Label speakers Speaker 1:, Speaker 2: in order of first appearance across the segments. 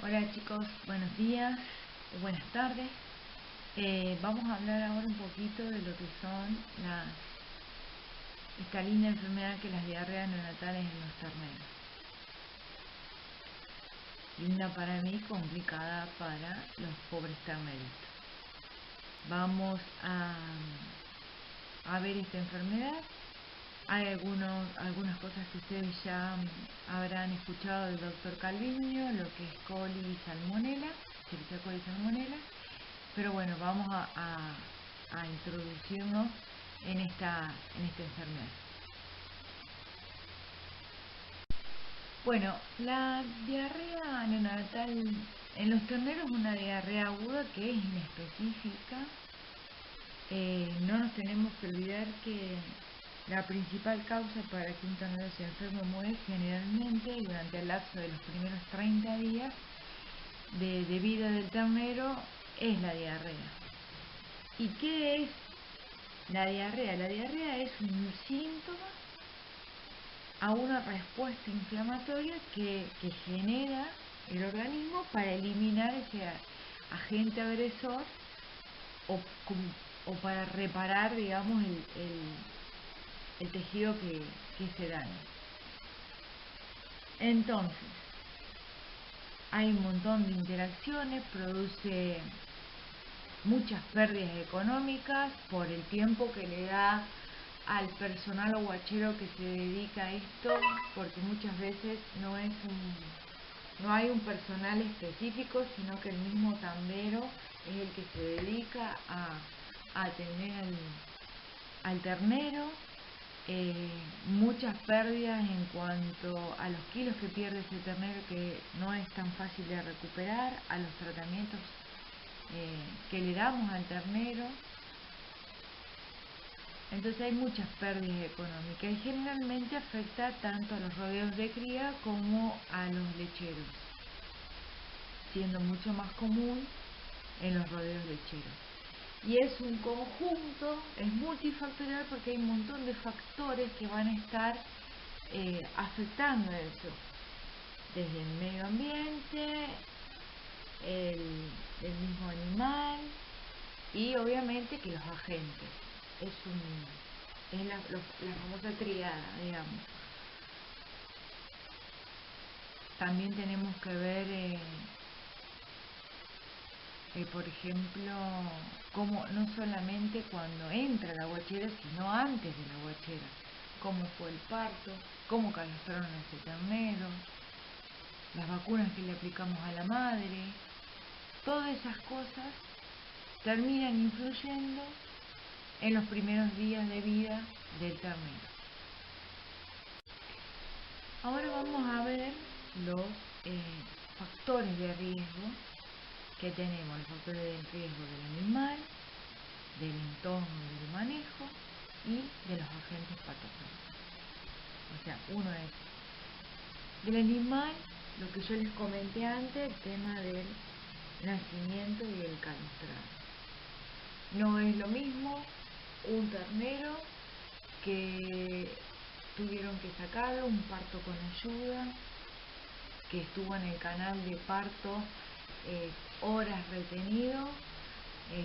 Speaker 1: Hola chicos, buenos días, buenas tardes. Vamos a hablar ahora un poquito de lo que son esta linda enfermedad que es las diarreas neonatales en los terneros. Linda para mí, complicada para los pobres terneritos. Vamos a ver esta enfermedad. Hay algunas cosas que ustedes ya habrán escuchado del doctor Calviño, lo que es coli y salmonela, Escherichia coli y salmonela. Pero bueno, vamos a introducirnos en esta enfermedad. Bueno, la diarrea neonatal en los terneros es una diarrea aguda que es inespecífica. No nos tenemos que olvidar que la principal causa para que un ternero se enferme o muere generalmente durante el lapso de los primeros 30 días de vida del ternero es la diarrea. ¿Y qué es la diarrea? La diarrea es un síntoma a una respuesta inflamatoria que genera el organismo para eliminar ese agente agresor o para reparar, digamos, el tejido que se daña. Entonces, hay un montón de interacciones, produce muchas pérdidas económicas por el tiempo que le da al personal o guachero que se dedica a esto, porque muchas veces no hay un personal específico, sino que el mismo tambero es el que se dedica a atender al ternero. Muchas pérdidas en cuanto a los kilos que pierde ese ternero, que no es tan fácil de recuperar, a los tratamientos que le damos al ternero. Entonces hay muchas pérdidas económicas y generalmente afecta tanto a los rodeos de cría como a los lecheros, siendo mucho más común en los rodeos lecheros. Y es un conjunto, es multifactorial porque hay un montón de factores que van a estar afectando eso, desde el medio ambiente, el mismo animal y obviamente que los agentes. Es la famosa triada, digamos. También tenemos que ver, por ejemplo, cómo no solamente cuando entra la guachera, sino antes de la guachera, cómo fue el parto, cómo calostraron a ese ternero, las vacunas que le aplicamos a la madre. Todas esas cosas terminan influyendo en los primeros días de vida del ternero. Ahora vamos a ver los factores de riesgo que tenemos, los factores de riesgo del animal, del entorno del manejo y de los agentes patógenos. O sea, uno es del animal, lo que yo les comenté antes, el tema del nacimiento y el calostrado. No es lo mismo un ternero que tuvieron que sacarlo, un parto con ayuda, que estuvo en el canal de parto horas retenido,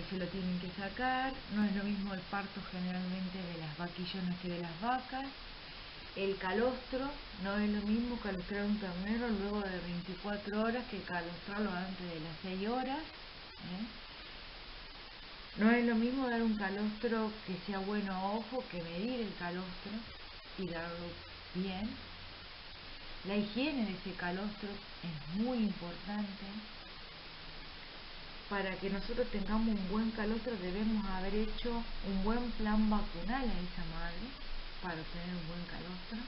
Speaker 1: se lo tienen que sacar. No es lo mismo el parto generalmente de las vaquillonas que de las vacas. El calostro, no es lo mismo calostrar un ternero luego de 24 horas que calostrarlo antes de las 6 horas. No es lo mismo dar un calostro que sea bueno a ojo que medir el calostro y darlo bien. La higiene de ese calostro es muy importante. Para que nosotros tengamos un buen calostro debemos haber hecho un buen plan vacunal a esa madre para obtener un buen calostro.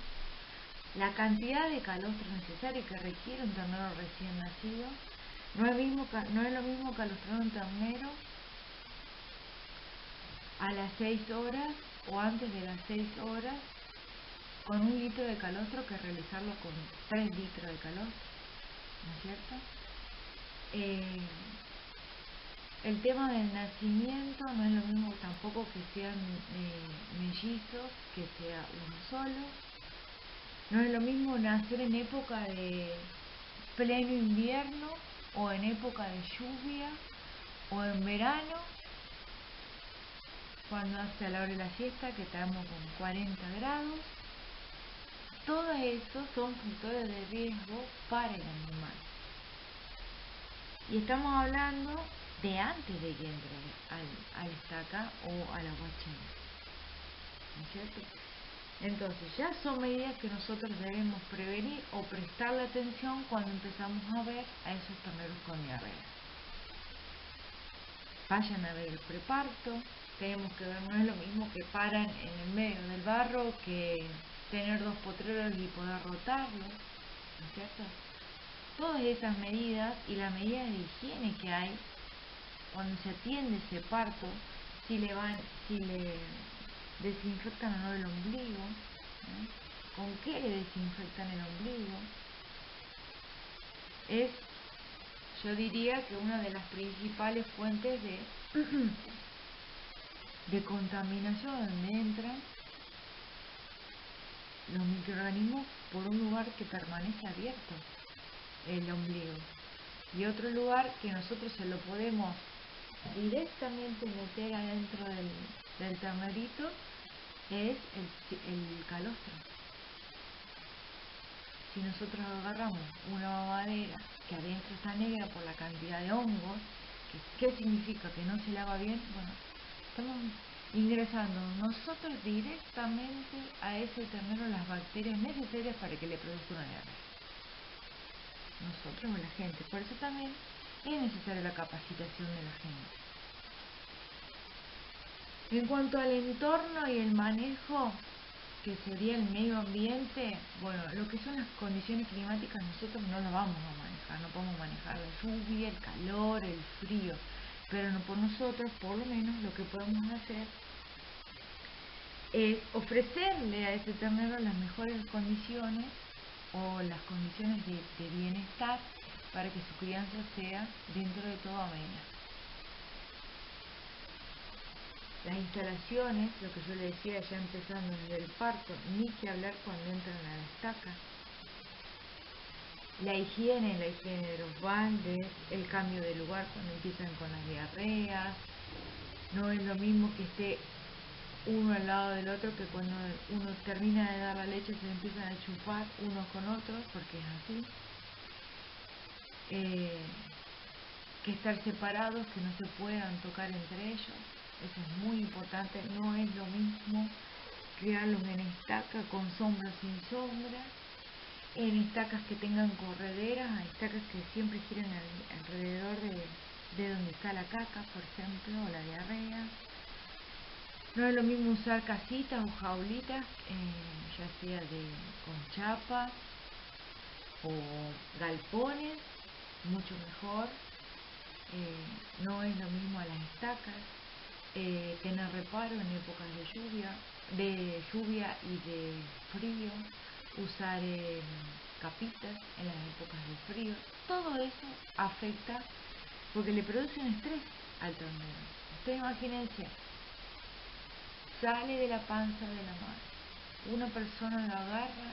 Speaker 1: La cantidad de calostro necesario que requiere un ternero recién nacido. No es lo mismo calostrar un ternero a las 6 horas o antes de las 6 horas con 1 litro de calostro que realizarlo con 3 litros de calostro, ¿no es cierto? El tema del nacimiento no es lo mismo tampoco que sean mellizos, que sea uno solo. No es lo mismo nacer en época de pleno invierno o en época de lluvia, o en verano, cuando hace a la hora de la siesta, que estamos con 40 grados. Todo eso son factores de riesgo para el animal. Y estamos hablando de antes de que entre al estaca o a la guachina, ¿no es cierto? Entonces ya son medidas que nosotros debemos prevenir o prestarle atención cuando empezamos a ver a esos terneros con diarrea. Vayan a ver el preparto, tenemos que ver, no es lo mismo que paran en el medio del barro que tener 2 potreros y poder rotarlos, ¿no es cierto? Todas esas medidas y las medidas de higiene que hay cuando se atiende ese parto, si le desinfectan o no el ombligo, ¿no? ¿Con qué le desinfectan el ombligo? Es, yo diría que una de las principales fuentes de contaminación, donde entran los microorganismos por un lugar que permanece abierto, el ombligo, y otro lugar que nosotros se lo podemos directamente meter adentro del ternerito es el calostro. Si nosotros agarramos una mamadera que adentro está negra por la cantidad de hongos, ¿qué significa? ¿Que no se lava bien? Bueno, estamos ingresando nosotros directamente a ese ternero las bacterias necesarias para que le produzca una diarrea. Nosotros o la gente. Por eso también es necesaria la capacitación de la gente. En cuanto al entorno y el manejo, que sería el medio ambiente, bueno, lo que son las condiciones climáticas nosotros no las vamos a manejar, no podemos manejar la lluvia, el calor, el frío, pero no por nosotros, por lo menos lo que podemos hacer es ofrecerle a ese ternero las mejores condiciones o las condiciones de bienestar para que su crianza sea dentro de todo amena. Las instalaciones, lo que yo le decía ya empezando desde el parto, ni que hablar cuando entran a la estaca. La higiene de los baldes, el cambio de lugar cuando empiezan con las diarreas. No es lo mismo que esté uno al lado del otro, que cuando uno termina de dar la leche se empiezan a chupar unos con otros, porque es así. Que estar separados, que no se puedan tocar entre ellos. Eso es muy importante. No es lo mismo criarlos en estaca con sombra o sin sombra, en estacas que tengan correderas, hay estacas que siempre giran alrededor de donde está la caca, por ejemplo, o la diarrea. No es lo mismo usar casitas o jaulitas, ya sea con chapa o galpones, mucho mejor. No es lo mismo a las estacas. Tener reparo en épocas de lluvia y de frío, usar capitas en las épocas de frío. Todo eso afecta porque le produce un estrés al ternero. Ustedes imagínense, sale de la panza de la madre, una persona lo agarra,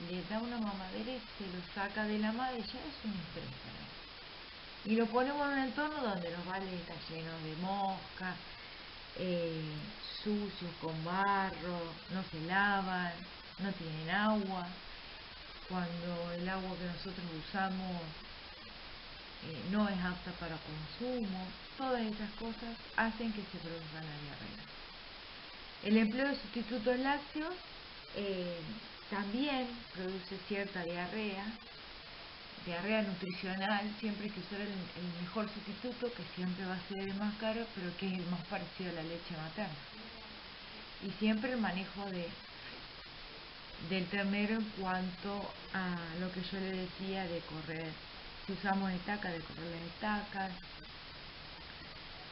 Speaker 1: le da una mamadera y se lo saca de la madre, ya es un estrés para él. Y lo ponemos en un entorno donde los baldes están llenos de mosca, sucios, con barro, no se lavan, no tienen agua. Cuando el agua que nosotros usamos no es apta para consumo, todas esas cosas hacen que se produzca la diarrea. El empleo de sustitutos lácteos también produce cierta diarrea nutricional. Siempre hay que usar el mejor sustituto, que siempre va a ser el más caro, pero que es el más parecido a la leche materna. Y siempre el manejo del ternero en cuanto a lo que yo le decía de correr. Si usamos estaca, de correr las estacas,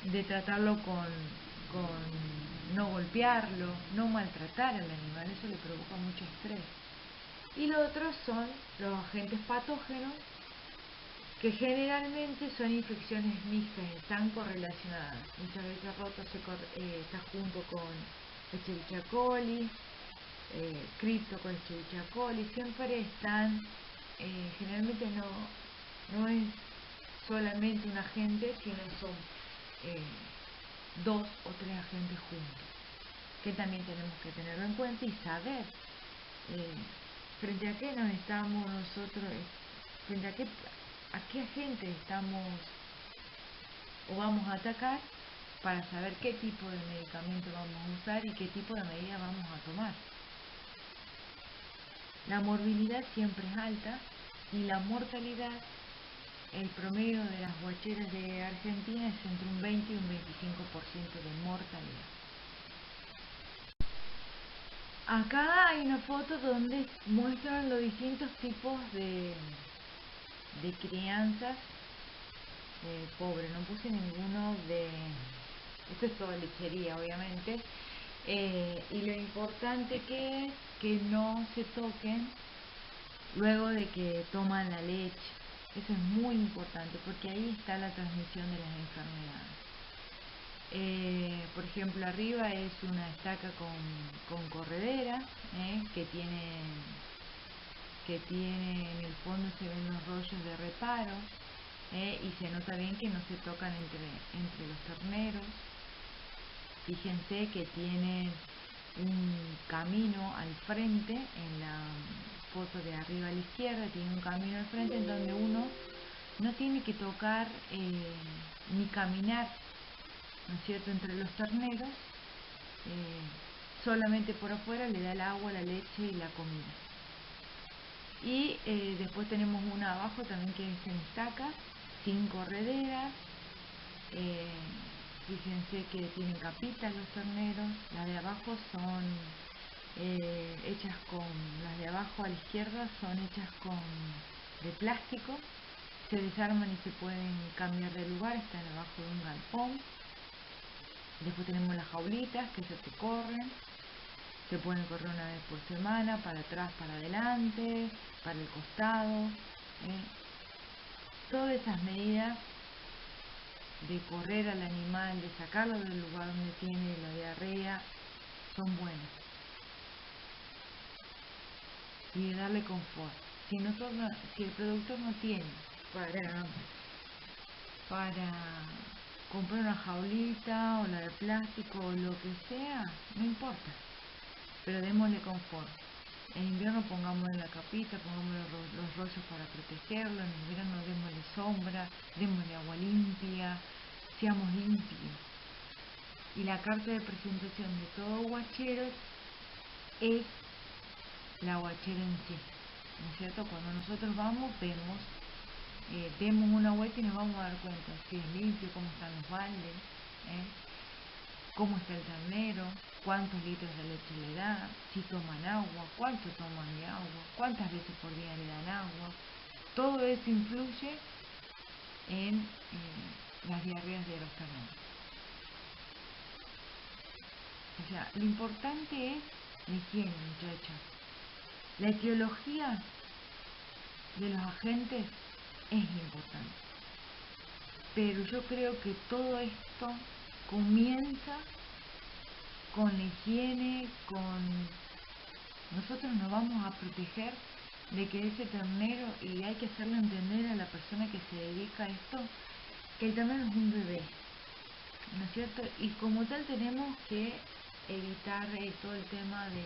Speaker 1: de tratarlo con no golpearlo, no maltratar al animal, eso le provoca mucho estrés. Y lo otro son los agentes patógenos, que generalmente son infecciones mixtas, están correlacionadas. Muchas veces roto está junto con Escherichia coli, cripto con Escherichia coli, siempre están, generalmente no es solamente un agente, sino son 2 o 3 agentes juntos, que también tenemos que tenerlo en cuenta y saber frente a qué nos estamos nosotros, frente a qué agente estamos o vamos a atacar, para saber qué tipo de medicamento vamos a usar y qué tipo de medida vamos a tomar. La morbilidad siempre es alta y la mortalidad, el promedio de las guacheras de Argentina es entre un 20 y un 25% de mortalidad. Acá hay una foto donde muestran los distintos tipos de crianzas. Pobre, no puse ninguno de... Esto es toda lechería, obviamente. Y lo importante que es que no se toquen luego de que toman la leche. Eso es muy importante porque ahí está la transmisión de las enfermedades. Por ejemplo, arriba es una estaca con corredera, que tiene en el fondo, se ven los rollos de reparo, y se nota bien que no se tocan entre los terneros. Fíjense que tienen un camino al frente, en la foto de arriba a la izquierda tiene un camino al frente en donde uno no tiene que tocar ni caminar, ¿no es cierto?, entre los terneros. Solamente por afuera le da el agua, la leche y la comida. Y después tenemos una abajo también que es en estaca, sin correderas. Fíjense que tienen capitas los terneros. Las de abajo son hechas con, las de abajo a la izquierda son hechas de plástico. Se desarman y se pueden cambiar de lugar, están abajo de un galpón. Después tenemos las jaulitas que se corren. Se pueden correr una vez por semana, para atrás, para adelante, para el costado. Todas esas medidas de correr al animal, de sacarlo del lugar donde tiene la diarrea, son buenas. Y de darle confort. Si el productor no tiene para comprar una jaulita o la de plástico o lo que sea, no importa, pero démosle confort. En invierno pongámosle la capita, pongámosle los rollos para protegerlo, en invierno démosle sombra, démosle agua limpia, seamos limpios. Y la carta de presentación de todo guachero es la guachera en sí, ¿no es cierto? Cuando nosotros vamos, demos una vuelta y nos vamos a dar cuenta si es limpio, cómo están los baldes, cómo está el ternero, cuántos litros de leche le da, si toman agua, cuánto toman de agua, cuántas veces por día le dan agua. Todo eso influye en las diarreas de los terneros. O sea, lo importante es la higiene, muchachos. La etiología de los agentes es importante, pero yo creo que todo esto comienza con la higiene, nosotros nos vamos a proteger de que ese ternero, y hay que hacerle entender a la persona que se dedica a esto, que el ternero es un bebé, ¿no es cierto? Y como tal tenemos que evitar todo el tema de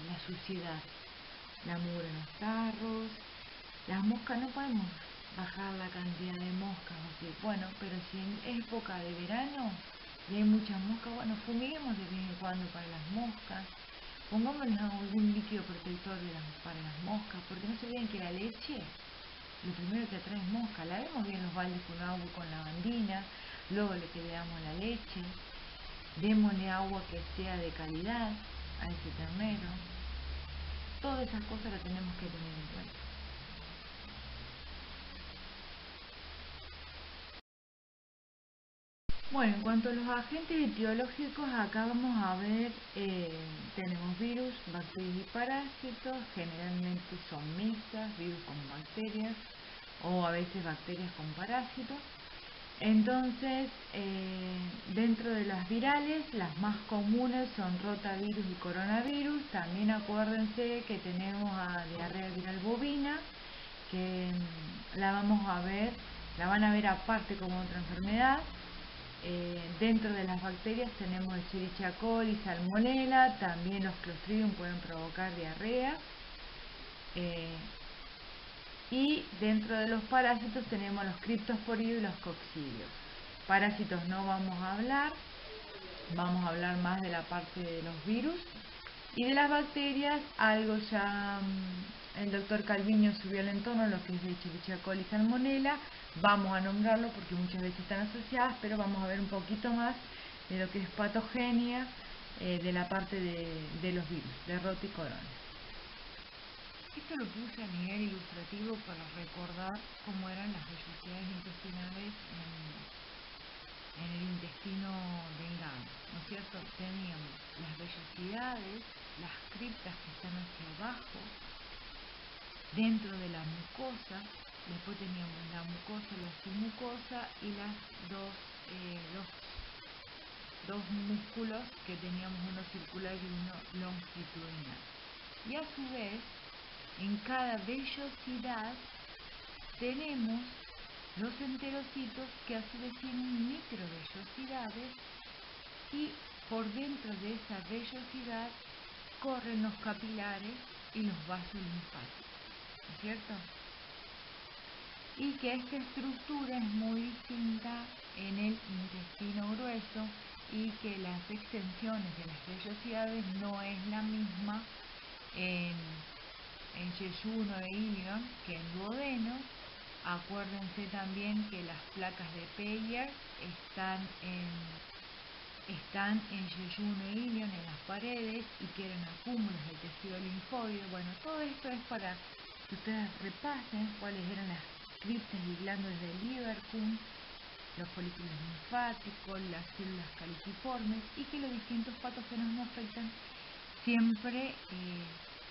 Speaker 1: la suciedad, la mugre en los tarros, las moscas. No podemos bajar la cantidad de moscas, así. Bueno, pero si en época de verano y hay muchas moscas, bueno, fumiguemos de vez en cuando para las moscas, pongámosles algún líquido protector para las moscas, porque no se olviden que la leche, lo primero que atrae es mosca. Lavemos bien los baldes con agua y con lavandina, luego le damos la leche, démosle agua que sea de calidad a ese ternero. Todas esas cosas las tenemos que tener en cuenta. Bueno, en cuanto a los agentes etiológicos, acá vamos a ver, tenemos virus, bacterias y parásitos. Generalmente son mixtas, virus con bacterias o a veces bacterias con parásitos. Entonces, dentro de las virales, las más comunes son rotavirus y coronavirus. También acuérdense que tenemos a diarrea viral bovina, que la vamos a ver la van a ver aparte como otra enfermedad. Dentro de las bacterias tenemos Escherichia coli, Salmonella, también los Clostridium pueden provocar diarrea. Y dentro de los parásitos tenemos los criptosporidios y los coccidios. Parásitos no vamos a hablar más de la parte de los virus. Y de las bacterias, algo ya el doctor Calviño subió al entorno, lo que es de Escherichia coli y Salmonella. Vamos a nombrarlo porque muchas veces están asociadas, pero vamos a ver un poquito más de lo que es patogenia de la parte de los virus, de Rota y Corona. Esto lo puse a nivel ilustrativo para recordar cómo eran las vellosidades intestinales en el intestino delgado, ¿no es cierto? Teníamos las vellosidades, las criptas que están hacia abajo, dentro de la mucosa, después teníamos la mucosa, la submucosa y las dos músculos que teníamos, uno circular y uno longitudinal. Y a su vez, en cada vellosidad tenemos los enterocitos que a su vez tienen microvellosidades y por dentro de esa vellosidad corren los capilares y los vasos linfáticos, ¿no es cierto? Y que esta estructura es muy distinta en el intestino grueso y que las extensiones de las vellosidades no es la misma en yeyuno e ilion que en duodeno. Acuérdense también que las placas de Peyer están en yeyuno e ilion en las paredes y que eran acúmulos de tejido linfóide. Bueno, todo esto es para que ustedes repasen cuáles eran las criptas y glándulas de Lieberkühn, los folículos linfáticos, las células caliciformes y que los distintos patógenos no afectan siempre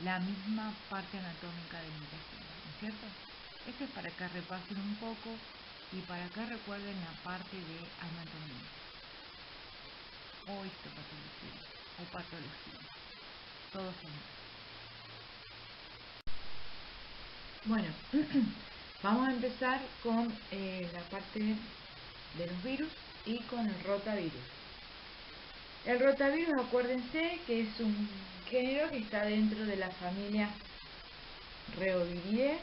Speaker 1: la misma parte anatómica del intestino, ¿no es cierto? Esto es para que repasen un poco y para que recuerden la parte de anatomía o histopatología o patología, todos juntos. Bueno, vamos a empezar con la parte de los virus y con el rotavirus. El rotavirus, acuérdense que es un género que está dentro de la familia Reoviridae.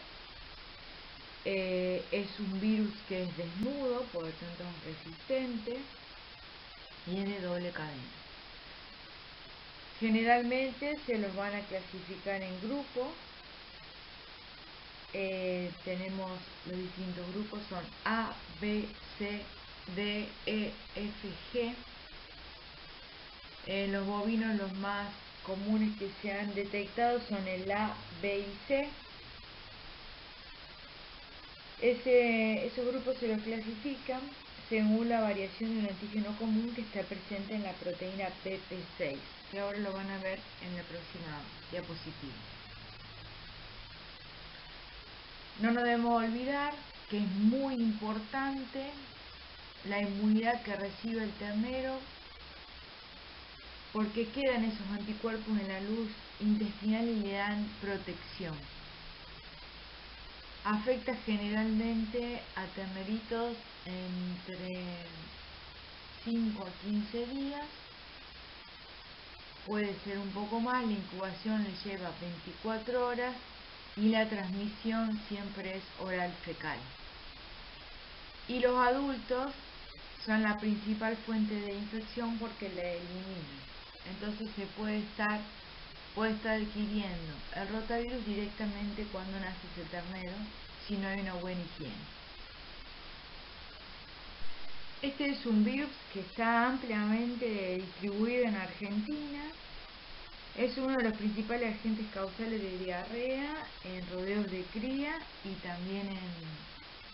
Speaker 1: Es un virus que es desnudo, por lo tanto es resistente y es de doble cadena. Generalmente se los van a clasificar en grupos. Tenemos los distintos grupos, son A, B, C, D, E, F, G. Los bovinos los más comunes que se han detectado son el A, B y C. Esos grupos se los clasifican según la variación de un antígeno común que está presente en la proteína PP6, que ahora lo van a ver en la próxima diapositiva. No nos debemos olvidar que es muy importante la inmunidad que recibe el ternero, porque quedan esos anticuerpos en la luz intestinal y le dan protección. Afecta generalmente a terneritos entre 5 a 15 días, puede ser un poco más, la incubación le lleva 24 horas y la transmisión siempre es oral fecal. Y los adultos son la principal fuente de infección porque la eliminan. Entonces se puede estar adquiriendo el rotavirus directamente cuando nace ese ternero si no hay una buena higiene. Este es un virus que está ampliamente distribuido en Argentina. Es uno de los principales agentes causales de diarrea en rodeos de cría y también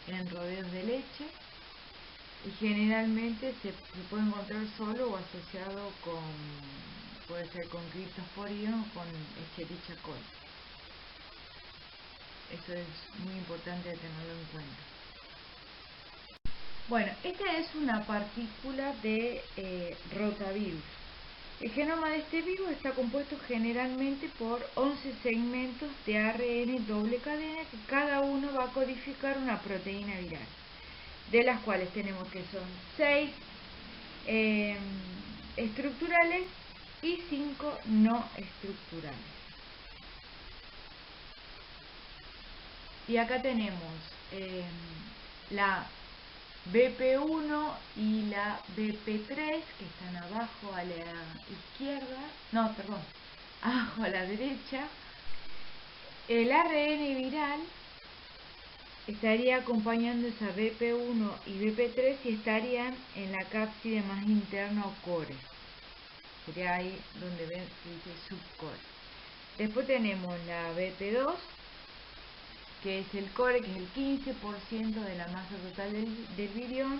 Speaker 1: en rodeos de leche. Y generalmente se puede encontrar solo o asociado puede ser con criptosporidium o con Escherichia coli. Eso es muy importante tenerlo en cuenta. Bueno, esta es una partícula de rotavirus. El genoma de este virus está compuesto generalmente por 11 segmentos de ARN doble cadena que cada uno va a codificar una proteína viral. de las cuales tenemos que son 6 estructurales y 5 no estructurales. Y acá tenemos la BP1 y la BP3 que están abajo a la izquierda, no, perdón, abajo a la derecha. El ARN viral estaría acompañando esa BP1 y BP3 y estarían en la cápside más interna o core. Sería ahí donde ven que dice subcore. Después tenemos la BP2, que es el core, que es el 15% de la masa total del virión.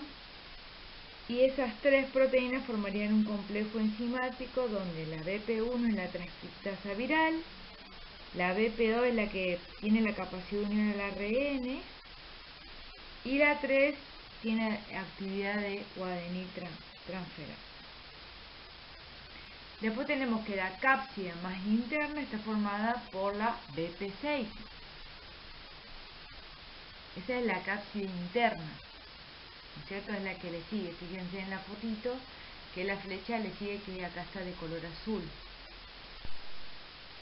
Speaker 1: Y esas tres proteínas formarían un complejo enzimático donde la BP1 es la transcriptasa viral, la BP2 es la que tiene la capacidad de unir al ARN y la 3 tiene actividad de guadeniltransferasa. Después tenemos que la cápside más interna está formada por la BP6. Esa es la cápside interna, ¿no es cierto? Es la que le sigue. Fíjense en la fotito que la flecha le sigue, que acá está de color azul.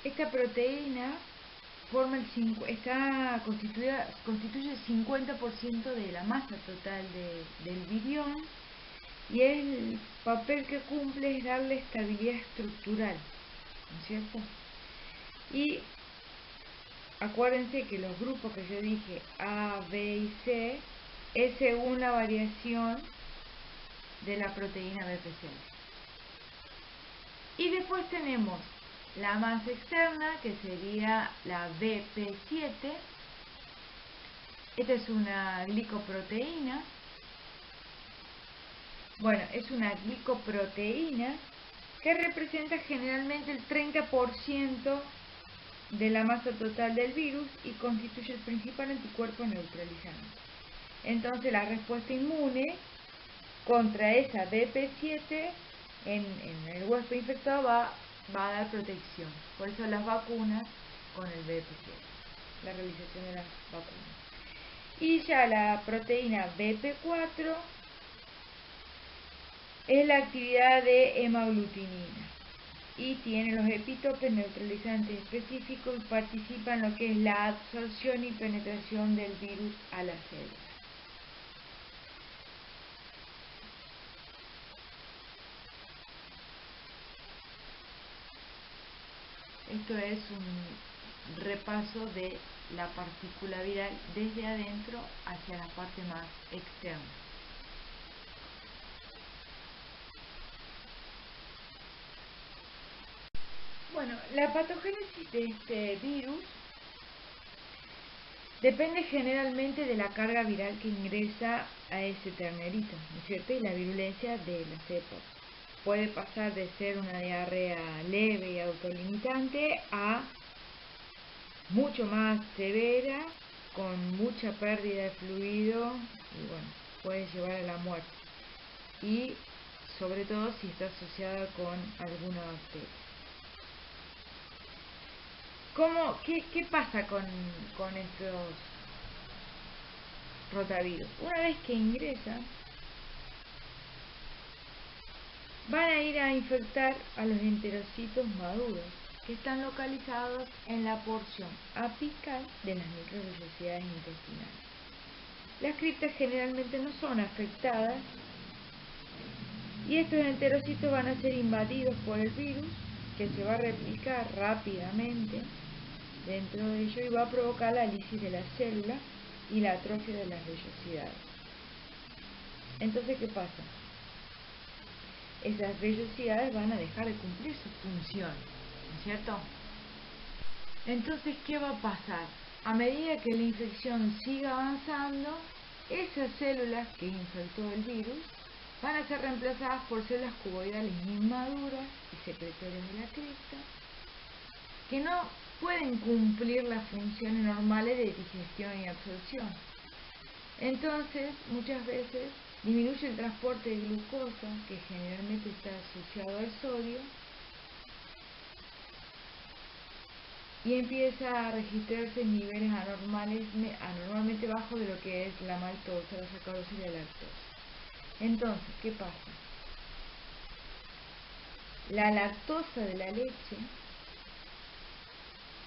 Speaker 1: Esta proteína constituye el 50% de la masa total del virión, y el papel que cumple es darle estabilidad estructural, ¿no es cierto? Y acuérdense que los grupos que yo dije, A, B y C, es según la variación de la proteína BP6. Y después tenemos la más externa, que sería la BP7. Esta es una glicoproteína. Bueno, es una glicoproteína que representa generalmente el 30% de la masa total del virus y constituye el principal anticuerpo neutralizante. Entonces la respuesta inmune contra esa BP7 en el huésped infectado va a dar protección. Por eso las vacunas con el BP7, la realización de las vacunas. Y ya la proteína BP4 es la actividad de hemaglutinina y tiene los epitopes neutralizantes específicos y participa en lo que es la absorción y penetración del virus a la célula. Esto es un repaso de la partícula viral desde adentro hacia la parte más externa. Bueno, la patogénesis de este virus depende generalmente de la carga viral que ingresa a ese ternerito, ¿no es cierto? Y la virulencia de la cepa. Puede pasar de ser una diarrea leve y autolimitante a mucho más severa, con mucha pérdida de fluido y bueno, puede llevar a la muerte. Y sobre todo si está asociada con alguna bacteria. ¿Qué pasa con estos rotavirus? Una vez que ingresan, van a ir a infectar a los enterocitos maduros, que están localizados en la porción apical de las microvellosidades intestinales. Las criptas generalmente no son afectadas y estos enterocitos van a ser invadidos por el virus, que se va a replicar rápidamente dentro de ello y va a provocar la lisis de la célula y la atrofia de las vellosidades. Entonces, ¿qué pasa? Esas vellosidades van a dejar de cumplir su función, ¿no es cierto? Entonces, ¿qué va a pasar? A medida que la infección siga avanzando, esas células que infectó el virus van a ser reemplazadas por células cuboidales inmaduras y secretorias de la cripta, que no pueden cumplir las funciones normales de digestión y absorción. Entonces, muchas veces disminuye el transporte de glucosa, que generalmente está asociado al sodio, y empieza a registrarse niveles anormalmente bajos de lo que es la maltosa, la sacarosa y la lactosa. Entonces, ¿qué pasa? La lactosa de la leche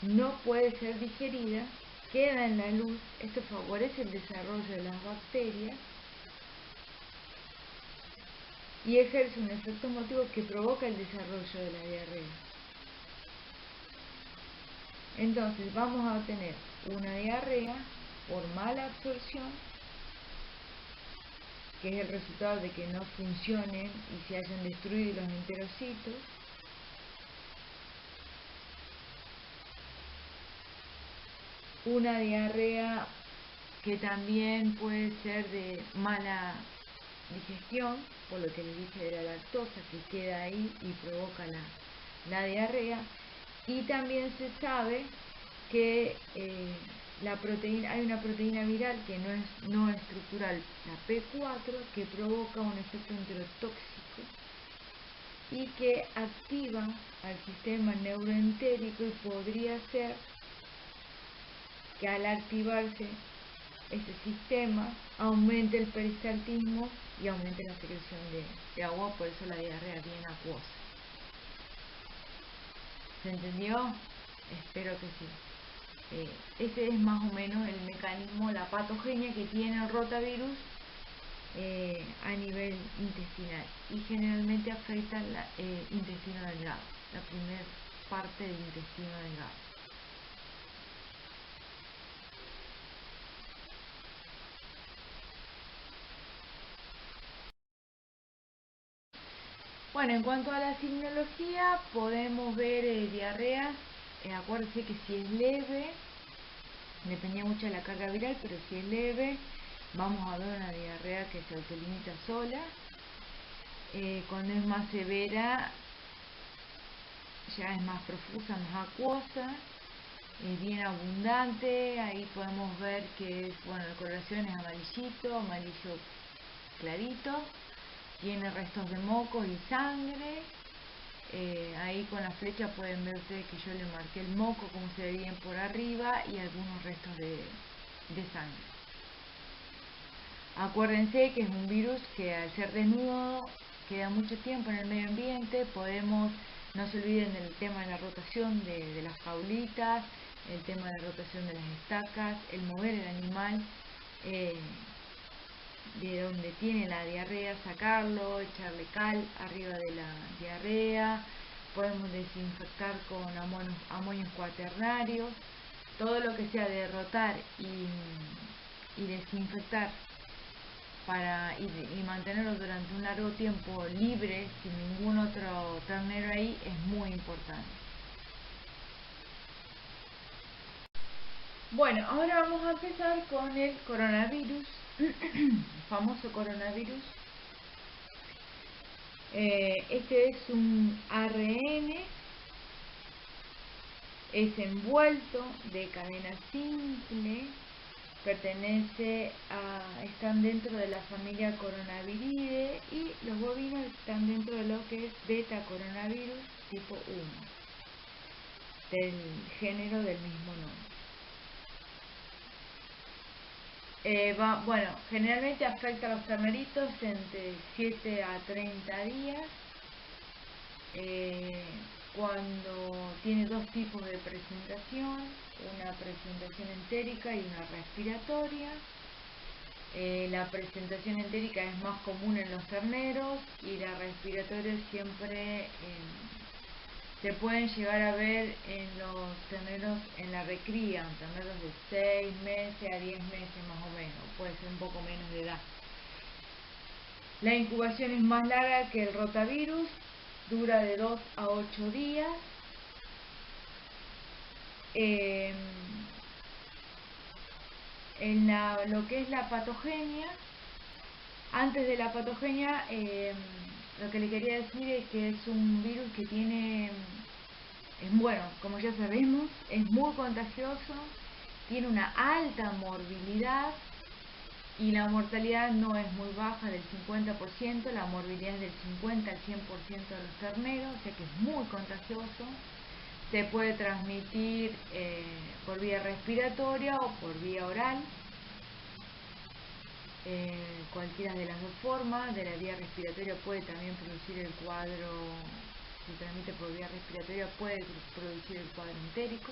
Speaker 1: no puede ser digerida, queda en la luz, esto favorece el desarrollo de las bacterias y ejerce un efecto motivo que provoca el desarrollo de la diarrea. Entonces vamos a obtener una diarrea por mala absorción, que es el resultado de que no funcionen y se hayan destruido los enterocitos. Una diarrea que también puede ser de mala digestión, por lo que les dije de la lactosa, que queda ahí y provoca la diarrea. Y también se sabe que hay una proteína viral que no es estructural, la P4, que provoca un efecto enterotóxico y que activa al sistema neuroentérico, y podría ser que al activarse este sistema aumente el peristaltismo y aumente la secreción de agua, por eso la diarrea bien acuosa. ¿Se entendió? Espero que sí. Ese es más o menos el mecanismo, la patogenia que tiene el rotavirus a nivel intestinal, y generalmente afecta el intestino delgado, la primera parte del intestino delgado. Bueno, en cuanto a la signología, podemos ver diarreas. Acuérdense que si es leve, depende mucho de la carga viral, pero si es leve, vamos a ver una diarrea que se autolimita sola. Cuando es más severa, ya es más profusa, más acuosa, bien abundante. Ahí podemos ver que el coloración es amarillito, amarillo clarito, tiene restos de mocos y sangre. Ahí con la flecha pueden ver ustedes que yo le marqué el moco, como se ve bien por arriba, y algunos restos de sangre. Acuérdense que es un virus que al ser desnudo queda mucho tiempo en el medio ambiente. No se olviden del tema de la rotación de las jaulitas, el tema de la rotación de las estacas, el mover el animal de donde tiene la diarrea, sacarlo, echarle cal arriba de la diarrea. Podemos desinfectar con amonios cuaternarios. Todo lo que sea derrotar y desinfectar y mantenerlo durante un largo tiempo libre, sin ningún otro ternero ahí, es muy importante. Bueno, ahora vamos a empezar con el coronavirus, el famoso coronavirus. Este es un ARN, es envuelto de cadena simple, están dentro de la familia Coronaviridae, y los bovinos están dentro de lo que es beta coronavirus tipo 1, del género del mismo nombre. Generalmente afecta a los terneritos entre 7 a 30 días, cuando tiene dos tipos de presentación, una presentación entérica y una respiratoria. La presentación entérica es más común en los terneros, y la respiratoria siempre se pueden llegar a ver en los terneros en la recría, terneros de 6 meses a 10 meses más o menos, puede ser un poco menos de edad. La incubación es más larga que el rotavirus, dura de 2 a 8 días. Lo que es la patogenia, antes de la patogenia, lo que le quería decir es que es un virus que como ya sabemos, es muy contagioso, tiene una alta morbilidad, y la mortalidad no es muy baja, del 50%, la morbilidad es del 50 al 100% de los terneros, o sea que es muy contagioso. Se puede transmitir por vía respiratoria o por vía oral. Cualquiera de las dos formas. De la vía respiratoria puede también producir el cuadro, si transmite por vía respiratoria puede producir el cuadro entérico.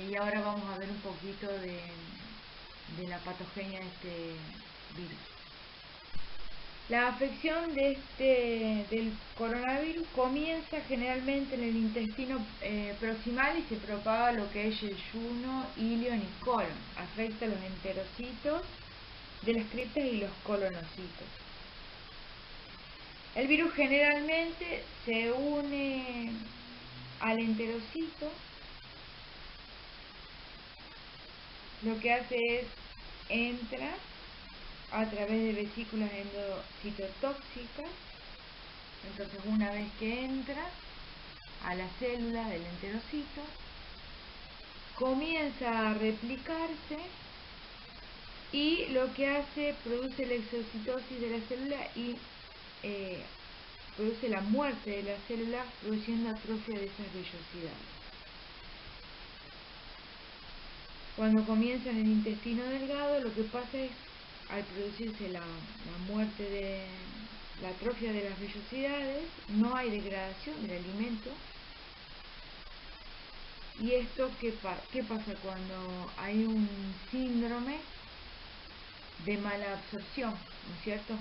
Speaker 1: Y ahora vamos a ver un poquito de la patogenia de este virus. La afección del coronavirus comienza generalmente en el intestino proximal y se propaga lo que es yeyuno, ilion y colon. Afecta a los enterocitos de las criptas y los colonocitos. El virus generalmente se une al enterocito. Lo que hace es entra a través de vesículas endocitotóxicas. Entonces, una vez que entra a las células del enterocito, comienza a replicarse y lo que hace, produce la exocitosis de la célula y produce la muerte de la célula, produciendo atrofia de esas vellosidades. Cuando comienza en el intestino delgado, lo que pasa es, al producirse la muerte de la atrofia de las vellosidades, no hay degradación del alimento. ¿Y esto qué pasa cuando hay un síndrome de mala absorción, ¿no es cierto?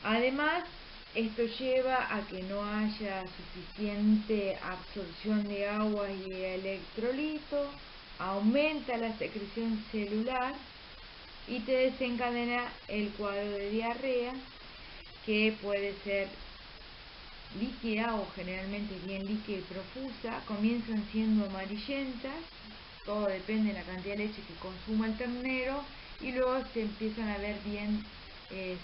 Speaker 1: Además, esto lleva a que no haya suficiente absorción de agua y de electrolitos, aumenta la secreción celular y te desencadena el cuadro de diarrea, que puede ser líquida o generalmente bien líquida y profusa. Comienzan siendo amarillentas, todo depende de la cantidad de leche que consuma el ternero, y luego se empiezan a ver bien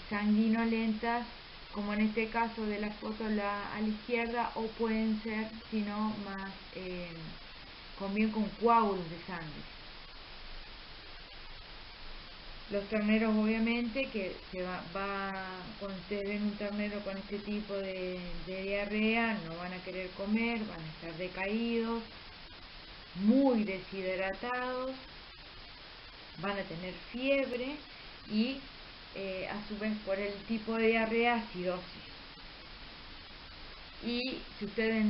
Speaker 1: sanguinolentas, como en este caso de la foto a la izquierda, o pueden ser, si no, más con coágulos de sangre. Los terneros, obviamente, que cuando ustedes ven un ternero con este tipo de diarrea, no van a querer comer, van a estar decaídos, muy deshidratados, van a tener fiebre y a su vez, por el tipo de diarrea, acidosis. Y si ustedes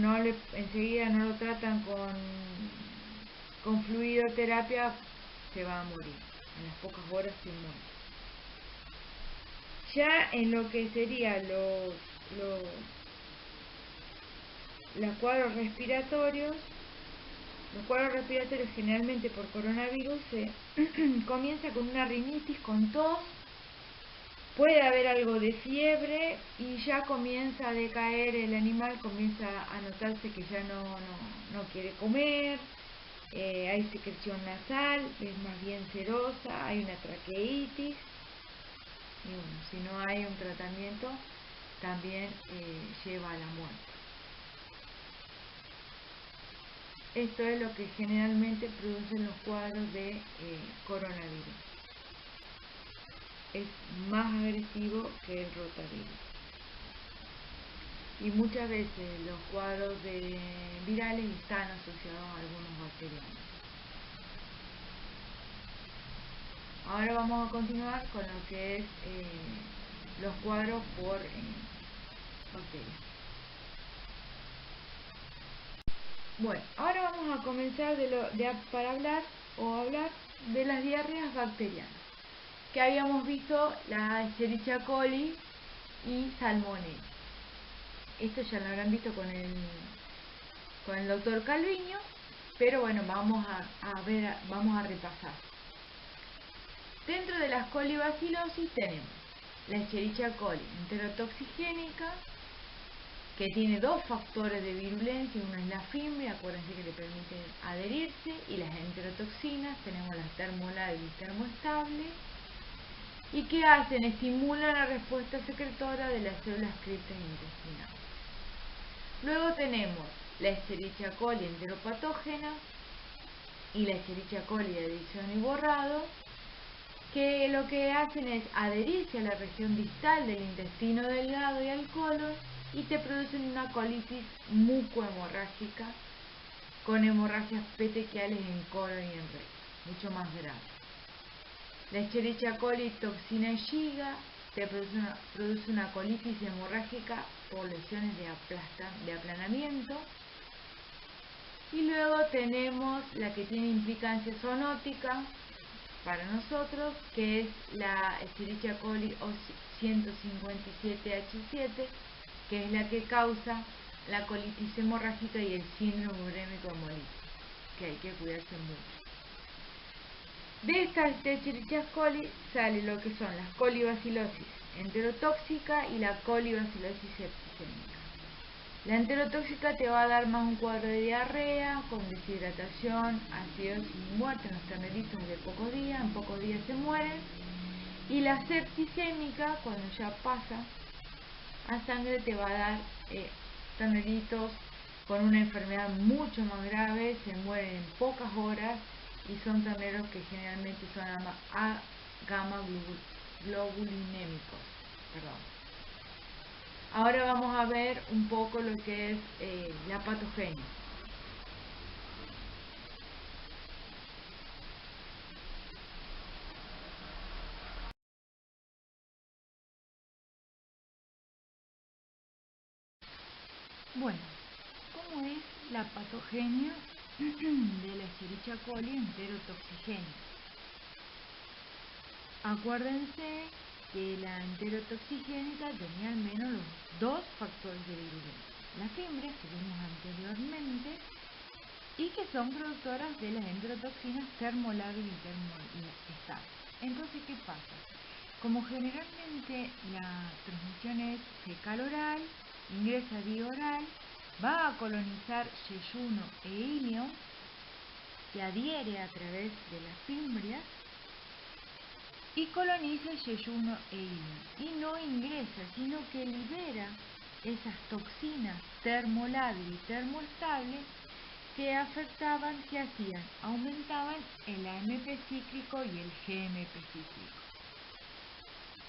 Speaker 1: enseguida no lo tratan con fluidoterapia, se va a morir. En las pocas horas se muere. Ya en lo que sería los cuadros respiratorios, generalmente por coronavirus comienza con una rinitis, con tos, puede haber algo de fiebre y ya comienza a decaer el animal, comienza a notarse que ya no quiere comer, hay secreción nasal, es más bien serosa, hay una traqueitis. Y bueno, si no hay un tratamiento, también lleva a la muerte. Esto es lo que generalmente producen los cuadros de coronavirus. Es más agresivo que el rotavirus. Y muchas veces los cuadros virales están asociados a algunos bacterianos. Ahora vamos a continuar con lo que es los cuadros por bacterias. Bueno, ahora vamos a comenzar para hablar de las diarreas bacterianas, que habíamos visto la Escherichia coli y Salmonella. Esto ya lo habrán visto con el doctor Calviño, pero bueno, vamos a repasar. Dentro de las colibacilosis tenemos la Escherichia coli enterotoxigénica, que tiene dos factores de virulencia. Uno es la fimbre, acuérdense que le permite adherirse, y las enterotoxinas, tenemos las termolables y termoestables, y que hacen, estimulan la respuesta secretora de las células criptas intestinales. Luego tenemos la Escherichia coli enteropatógena y la Escherichia coli de adición y borrado, que lo que hacen es adherirse a la región distal del intestino delgado y al colon, y te producen una colitis mucohemorrágica con hemorragias petequiales en colon y en recto, mucho más grave. La Escherichia coli toxina Shiga te produce una colitis hemorrágica por lesiones de aplanamiento. Y luego tenemos la que tiene implicancia zoonótica para nosotros, que es la Escherichia coli 157H7, que es la que causa la colitis hemorrágica y el síndrome urémico hemolítico, que hay que cuidarse mucho. De estas Escherichia coli sale lo que son las colibacilosis enterotóxica y la colibacilosis septicémica. La enterotóxica te va a dar más un cuadro de diarrea, con deshidratación, acidosis y muerte en los terneritos de pocos días, en pocos días se mueren. Y la septicémica, cuando ya pasa a sangre, te va a dar terneritos con una enfermedad mucho más grave, se mueren en pocas horas y son terneros que generalmente son gamma globulinémicos. Ahora vamos a ver un poco lo que es la patogenia. Bueno, ¿cómo es la patogenia de la Escherichia coli enterotoxigénica? Acuérdense que la enterotoxigénica tenía al menos los dos factores de virulencia. Las fimbres que vimos anteriormente y que son productoras de las enterotoxinas termolábil y termoestable. Entonces, ¿qué pasa? Como generalmente la transmisión es fecal-oral, ingresa vía oral, va a colonizar yeyuno e ilio, se adhiere a través de las fimbrias y coloniza yeyuno e ilio. Y no ingresa, sino que libera esas toxinas termolábil y termoestable que afectaban, que hacían, aumentaban el AMP cíclico y el GMP cíclico.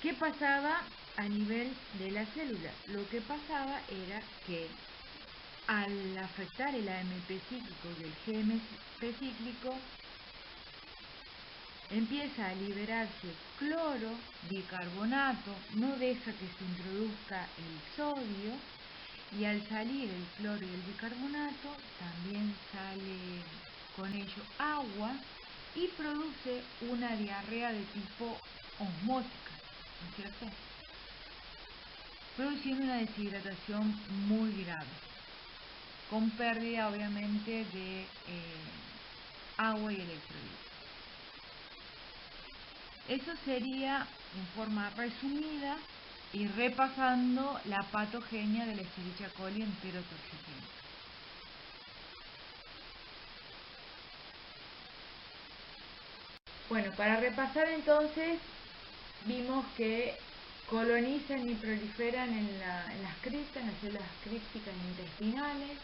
Speaker 1: ¿Qué pasaba a nivel de la célula? Lo que pasaba era que al afectar el AMP cíclico y el GMP cíclico, empieza a liberarse cloro, bicarbonato, no deja que se introduzca el sodio, y al salir el cloro y el bicarbonato también sale con ello agua y produce una diarrea de tipo osmótica, ¿no es cierto? Produciendo una deshidratación muy grave, con pérdida obviamente de agua y electrolitos. Eso sería en forma resumida y repasando la patogenia de la Escherichia coli enterotoxigénica. Bueno, para repasar entonces, vimos que colonizan y proliferan en las criptas, en las células crípticas intestinales,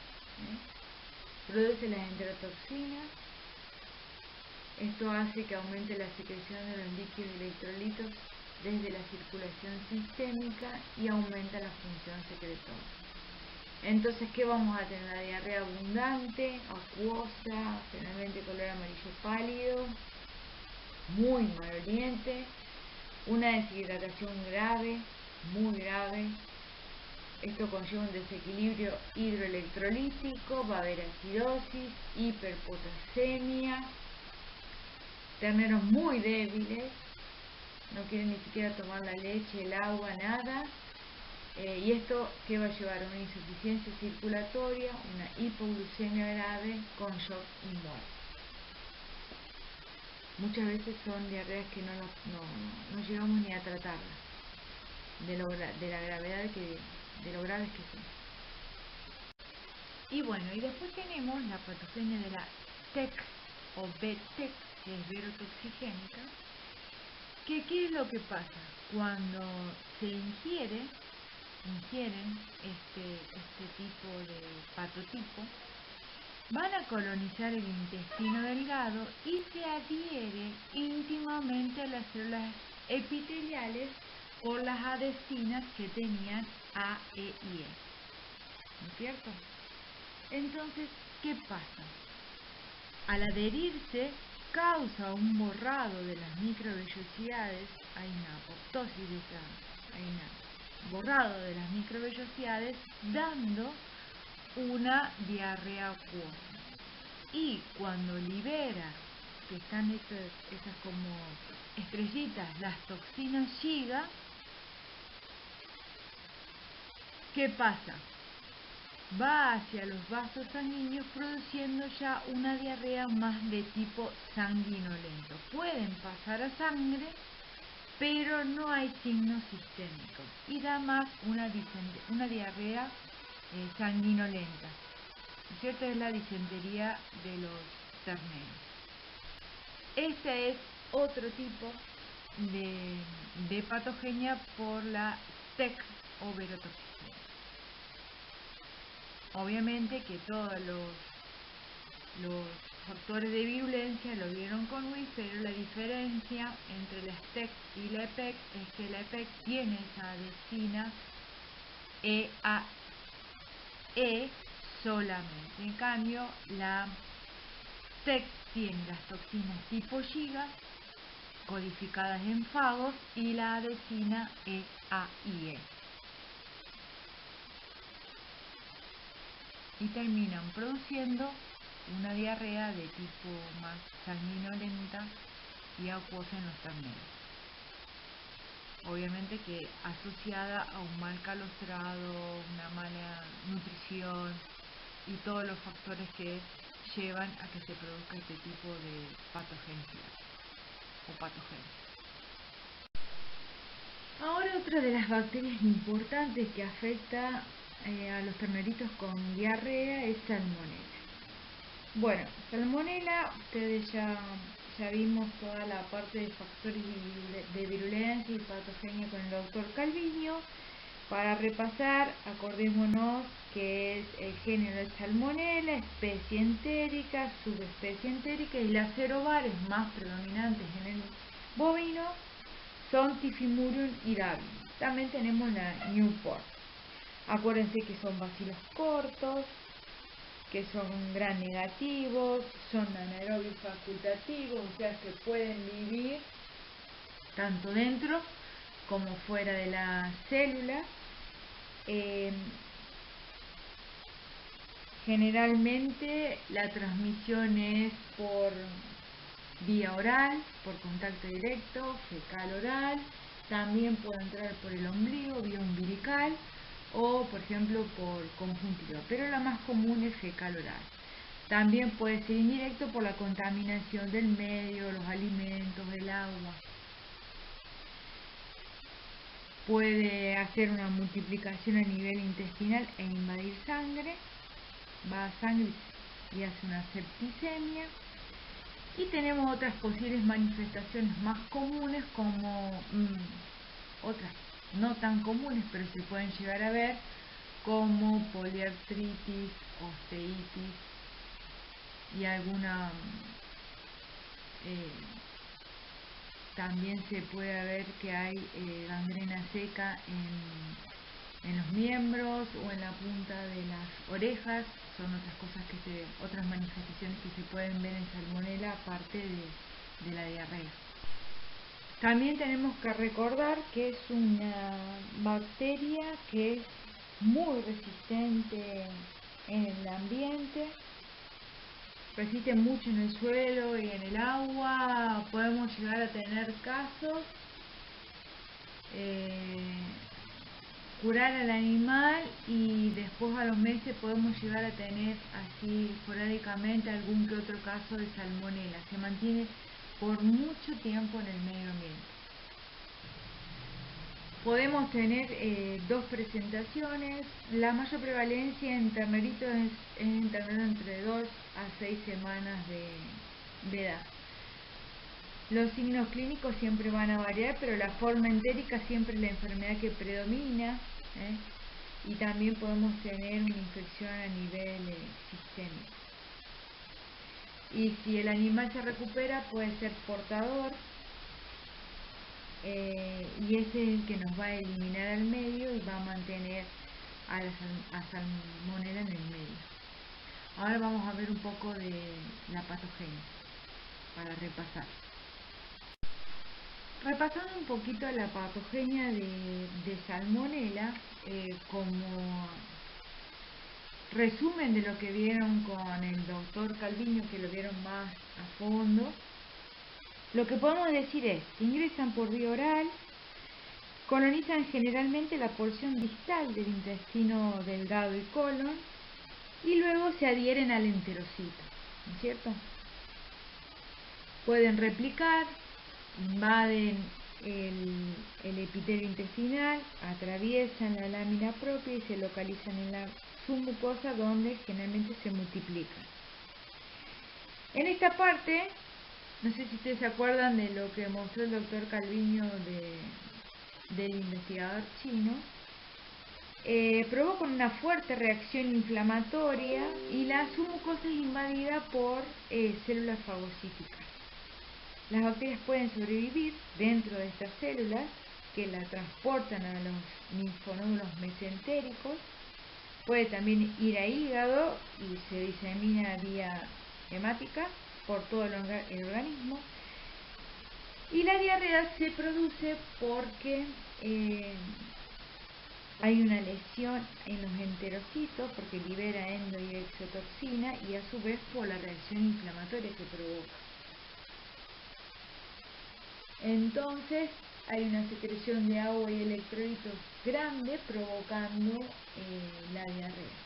Speaker 1: producen las enterotoxinas. Esto hace que aumente la secreción de los líquidos y electrolitos desde la circulación sistémica y aumenta la función secretoria. Entonces, ¿qué vamos a tener? La diarrea abundante, acuosa, generalmente color amarillo pálido, muy maloliente, una deshidratación grave, muy grave. Esto conlleva un desequilibrio hidroelectrolítico, va a haber acidosis, hiperpotasemia, terneros muy débiles, no quieren ni siquiera tomar la leche, el agua, nada. Y esto, ¿qué va a llevar? A una insuficiencia circulatoria, una hipoglucemia grave con shock y muerte. Muchas veces son diarreas que no llegamos ni a tratarlas, de lo graves que son. Y bueno, y después tenemos la patogenia de la TEC o BTEC, que es verotoxigénica, que ¿qué es lo que pasa? Cuando se ingieren este tipo de patotipo, van a colonizar el intestino delgado y se adhiere íntimamente a las células epiteliales por las adhesinas que tenían A, E, I, E. ¿No es cierto? Entonces, ¿qué pasa? Al adherirse, causa un borrado de las microvellosidades, hay una apoptosis hay un borrado de las microvellosidades, dando una diarrea acuosa. Y cuando libera, que están esas como estrellitas, las toxinas Shiga, ¿qué pasa? Va hacia los vasos sanguíneos produciendo ya una diarrea más de tipo sanguinolento. Pueden pasar a sangre, pero no hay signos sistémicos y da más una diarrea sanguinolenta. ¿No es cierto? Es la disentería de los terneros. Este es otro tipo de patogenia por la TEC o verotoxina. Obviamente que todos los factores de virulencia lo vieron con Luis, pero la diferencia entre la STEC y la EPEC es que la EPEC tiene esa adhesina EAE solamente. En cambio, la STEC tiene las toxinas tipo Shiga codificadas en fagos y la adhesina EAIE. Y terminan produciendo una diarrea de tipo más sanguinolenta y acuosa en los terneros. Obviamente que asociada a un mal calostrado, una mala nutrición y todos los factores que llevan a que se produzca este tipo de patogenicidad o patogenia. Ahora otra de las bacterias importantes que afecta a los terneritos con diarrea es Salmonella. Bueno, Salmonella, ustedes ya vimos toda la parte de factores de virulencia y patogenia con el doctor Calviño. Para repasar, acordémonos que es el género de Salmonella, especie entérica, subespecie entérica, y las cerobares más predominantes en el bovino son Tifimurium y Davium. También tenemos la Newport. Acuérdense que son bacilos cortos, que son gram negativos, son anaerobios facultativos, o sea que pueden vivir tanto dentro como fuera de la célula. Generalmente la transmisión es por vía oral, por contacto directo, fecal oral, también puede entrar por el ombligo, vía umbilical o por ejemplo por conjuntiva, pero la más común es fecal oral. También puede ser indirecto por la contaminación del medio, los alimentos, el agua. Puede hacer una multiplicación a nivel intestinal e invadir sangre, va a sangre y hace una septicemia. Y tenemos otras posibles manifestaciones más comunes como otras no tan comunes, pero se pueden llegar a ver, como poliartritis, osteitis y alguna también se puede ver que hay gangrena seca en los miembros o en la punta de las orejas. Son otras cosas otras manifestaciones que se pueden ver en Salmonella aparte de la diarrea. También tenemos que recordar que es una bacteria que es muy resistente en el ambiente, resiste mucho en el suelo y en el agua. Podemos llegar a tener casos, curar al animal y después a los meses podemos llegar a tener así esporádicamente algún que otro caso de Salmonella. Se mantiene por mucho tiempo en el medio ambiente. Podemos tener dos presentaciones. La mayor prevalencia en terneritos es en terneros entre 2 a 6 semanas de edad. Los signos clínicos siempre van a variar, pero la forma entérica siempre es la enfermedad que predomina, y también podemos tener una infección a nivel sistémico. Y si el animal se recupera, puede ser portador y ese es el que nos va a eliminar al medio y va a mantener a Salmonella en el medio. Ahora vamos a ver un poco de la patogenia para repasar. Repasando un poquito la patogenia de Salmonella, como resumen de lo que vieron con el doctor Calviño, que lo vieron más a fondo, lo que podemos decir es que ingresan por vía oral, colonizan generalmente la porción distal del intestino delgado y colon y luego se adhieren al enterocito, ¿no es cierto? Pueden replicar, invaden el epitelio intestinal, atraviesan la lámina propia y se localizan en la submucosa donde generalmente se multiplican. En esta parte, no sé si ustedes se acuerdan de lo que mostró el doctor Calviño del investigador chino, provocan una fuerte reacción inflamatoria y la submucosa es invadida por células fagocíticas. Las bacterias pueden sobrevivir dentro de estas células que la transportan a los linfonódulos mesentéricos. Puede también ir a hígado y se disemina vía hemática por todo el organismo. Y la diarrea se produce porque hay una lesión en los enterocitos porque libera endo y exotoxina y a su vez por la reacción inflamatoria que provoca. Entonces hay una secreción de agua y electrolitos grande provocando la diarrea.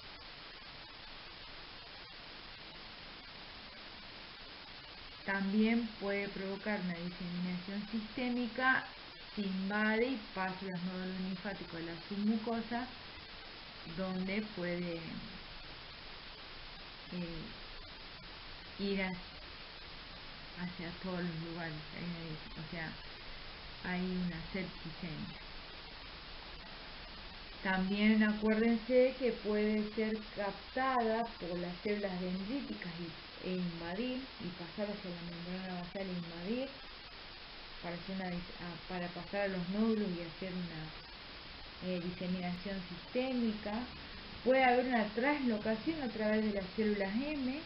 Speaker 1: También puede provocar una diseminación sistémica, se invade y pasa los nódulos linfáticos de la submucosa, donde puede ir hacia todos los lugares, o sea, hay una septicemia. También acuérdense que puede ser captada por las células dendríticas e invadir y pasar hacia la membrana basal e invadir para pasar a los nódulos y hacer una diseminación sistémica. Puede haber una translocación a través de las células M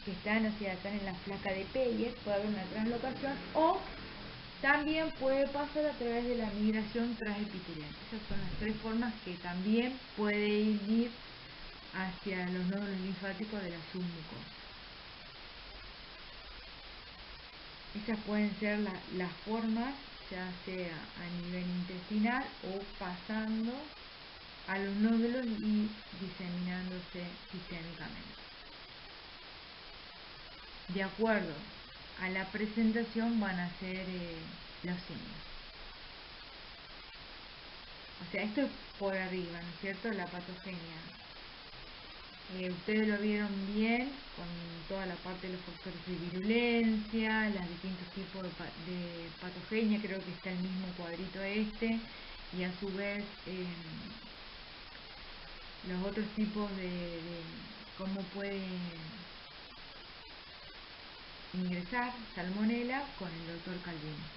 Speaker 1: que están en la placa de Peyer, puede haber una translocación o también puede pasar a través de la migración transepitelial. Esas son las tres formas que también puede ir hacia los nódulos linfáticos de la submucosa. Esas pueden ser las formas, ya sea a nivel intestinal o pasando a los nódulos y diseminándose sistémicamente. De acuerdo a la presentación van a ser los signos. O sea, esto es por arriba, ¿no es cierto? La patogenia. Ustedes lo vieron bien con toda la parte de los factores de virulencia, los distintos tipos de patogenia, creo que está el mismo cuadrito y a su vez los otros tipos de cómo puede ingresar Salmonella con el doctor Calviño.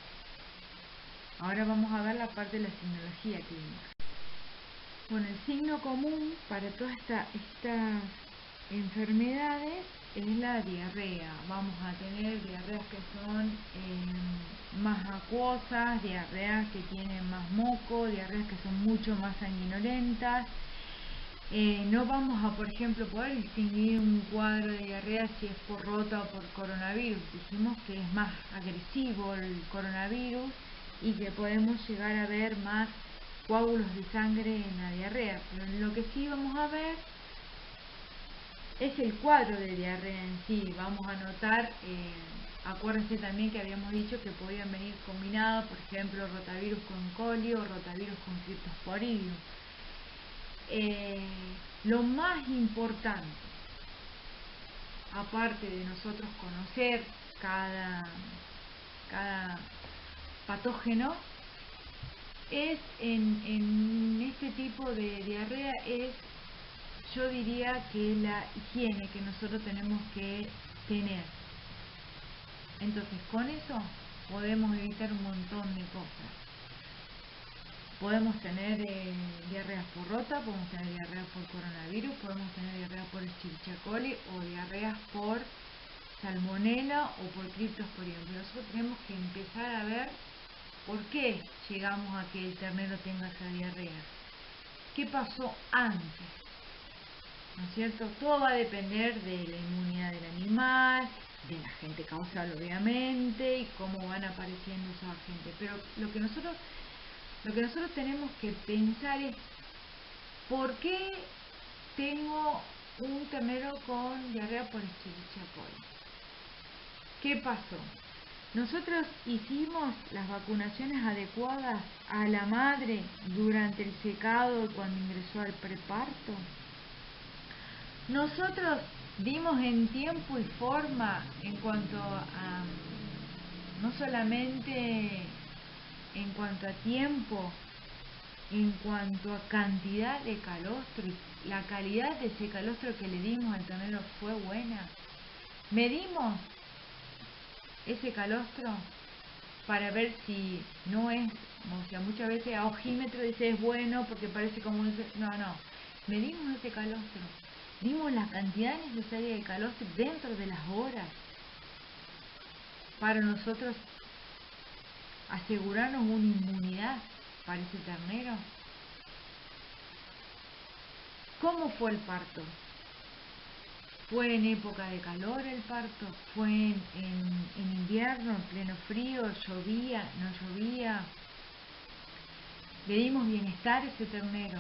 Speaker 1: Ahora vamos a ver la parte de la signología clínica. Bueno, el signo común para todas estas enfermedades es la diarrea. Vamos a tener diarreas que son más acuosas, diarreas que tienen más moco, diarreas que son mucho más sanguinolentas. No vamos a, por ejemplo, poder distinguir un cuadro de diarrea si es por rota o por coronavirus. Dijimos que es más agresivo el coronavirus y que podemos llegar a ver más coágulos de sangre en la diarrea, pero lo que sí vamos a ver es el cuadro de diarrea en sí. Vamos a notar, acuérdense también que habíamos dicho que podían venir combinados, por ejemplo, rotavirus con coli o rotavirus con cryptosporidium. Lo más importante, aparte de nosotros conocer cada patógeno, es en este tipo de diarrea yo diría que la higiene que nosotros tenemos que tener. Entonces con eso podemos evitar un montón de cosas. Podemos tener diarreas por rota, podemos tener diarreas por coronavirus, podemos tener diarreas por Escherichia coli o diarreas por salmonela o por criptosporidium. Pero nosotros tenemos que empezar a ver por qué llegamos a que el ternero tenga esa diarrea. ¿Qué pasó antes? ¿No es cierto? Todo va a depender de la inmunidad del animal, del agente causal obviamente, y cómo van apareciendo esos agentes. Pero lo que nosotros tenemos que pensar es ¿por qué tengo un ternero con diarrea por Escherichia coli? ¿Qué pasó? Nosotros hicimos las vacunaciones adecuadas a la madre durante el secado cuando ingresó al preparto. Nosotros dimos en tiempo y forma en cuanto a, no solamente en cuanto a tiempo, en cuanto a cantidad de calostro, y la calidad de ese calostro que le dimos al ternero fue buena. Medimos ese calostro para ver si no es, o sea, muchas veces a ojímetro dice es bueno porque parece como un... No, medimos ese calostro, dimos la cantidad necesaria de calostro dentro de las horas para nosotros asegurarnos una inmunidad para ese ternero. ¿Cómo fue el parto? ¿Fue en época de calor el parto? ¿Fue en invierno, en pleno frío? ¿Llovía? ¿No llovía? Le dimos bienestar a ese ternero.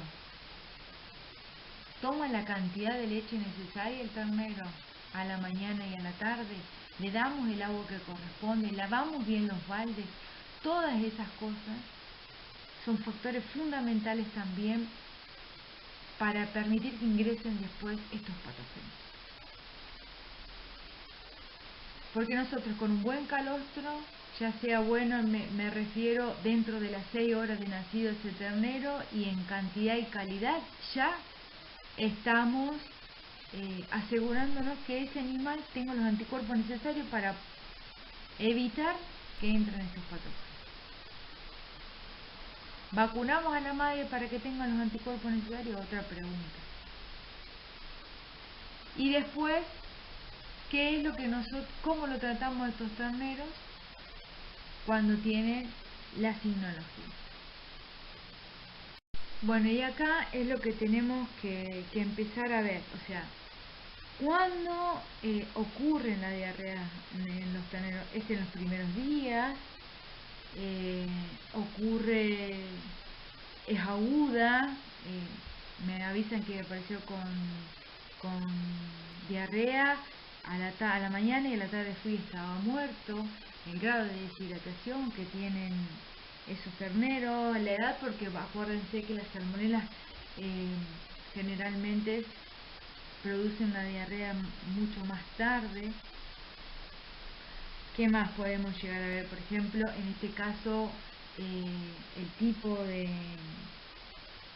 Speaker 1: ¿Toma la cantidad de leche necesaria el ternero a la mañana y a la tarde? ¿Le damos el agua que corresponde? ¿Lavamos bien los baldes? Todas esas cosas son factores fundamentales también para permitir que ingresen después estos patógenos. Porque nosotros con un buen calostro, ya sea bueno, me refiero dentro de las 6 horas de nacido ese ternero y en cantidad y calidad, ya estamos asegurándonos que ese animal tenga los anticuerpos necesarios para evitar que entren estos patógenos. ¿Vacunamos a la madre para que tenga los anticuerpos necesarios? Otra pregunta. Y después, ¿qué es lo que cómo lo tratamos a estos terneros cuando tienen la signología? Bueno, y acá es lo que tenemos que empezar a ver, o sea, ¿cuándo ocurre la diarrea en los terneros? ¿Es en los primeros días? ¿Ocurre, es aguda? Me avisan que apareció con diarrea a la mañana y a la tarde fui y estaba muerto. El grado de deshidratación que tienen esos terneros, la edad, porque acuérdense que las salmonelas generalmente producen la diarrea mucho más tarde. ¿Qué más podemos llegar a ver? Por ejemplo, en este caso, el tipo de...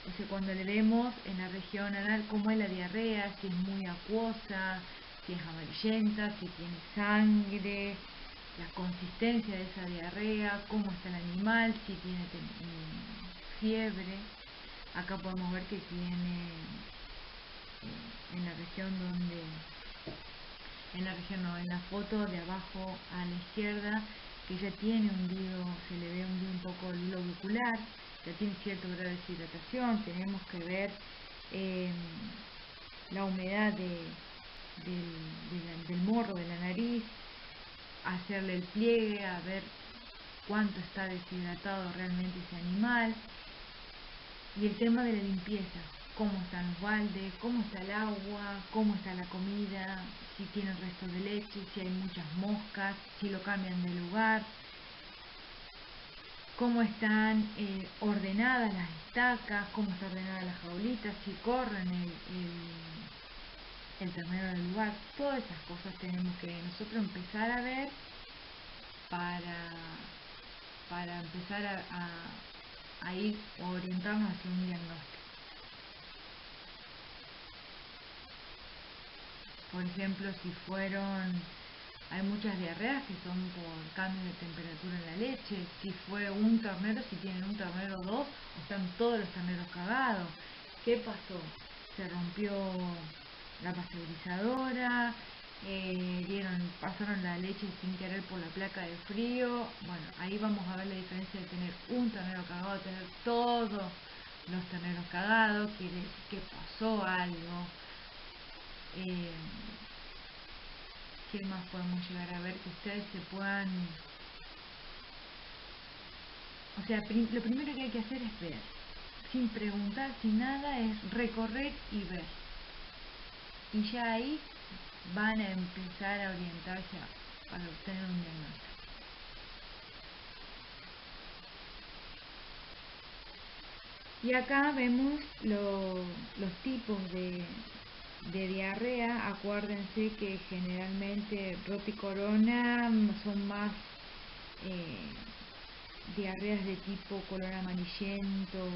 Speaker 1: O sea, cuando le vemos en la región anal cómo es la diarrea, si es muy acuosa, si es amarillenta, si tiene sangre, la consistencia de esa diarrea, cómo está el animal, si tiene fiebre. Acá podemos ver que tiene en la región donde, en la foto de abajo a la izquierda, que ya tiene hundido, se le ve hundido un poco el globo ocular, ya tiene cierto grado de deshidratación. Tenemos que ver la humedad del morro, de la nariz, hacerle el pliegue, a ver cuánto está deshidratado realmente ese animal. Y el tema de la limpieza, cómo están los baldes, cómo está el agua, cómo está la comida, si tienen restos de leche, si hay muchas moscas, si lo cambian de lugar, cómo están ordenadas las estacas, cómo está ordenada la jaulita, si corren el ternero del lugar. Todas esas cosas tenemos que nosotros empezar a ver para empezar a ir o orientarnos hacia un diagnóstico. Por ejemplo, hay muchas diarreas que son por cambio de temperatura en la leche. Si fue un ternero, si tienen un ternero 2 o están todos los terneros cagados. ¿Qué pasó? Se rompió la pasteurizadora, pasaron la leche sin querer por la placa de frío. Bueno, ahí vamos a ver la diferencia de tener un ternero cagado a tener todos los terneros cagados. Quiere decir que pasó algo. ¿Qué más podemos llegar a ver? Que ustedes se puedan... O sea, lo primero que hay que hacer es ver. Sin preguntar, sin nada, es recorrer y ver. Y ya ahí van a empezar a orientarse para obtener un diagnóstico. Y acá vemos los tipos de diarrea. Acuérdense que generalmente Rota y Corona son más diarreas de tipo color amarillento,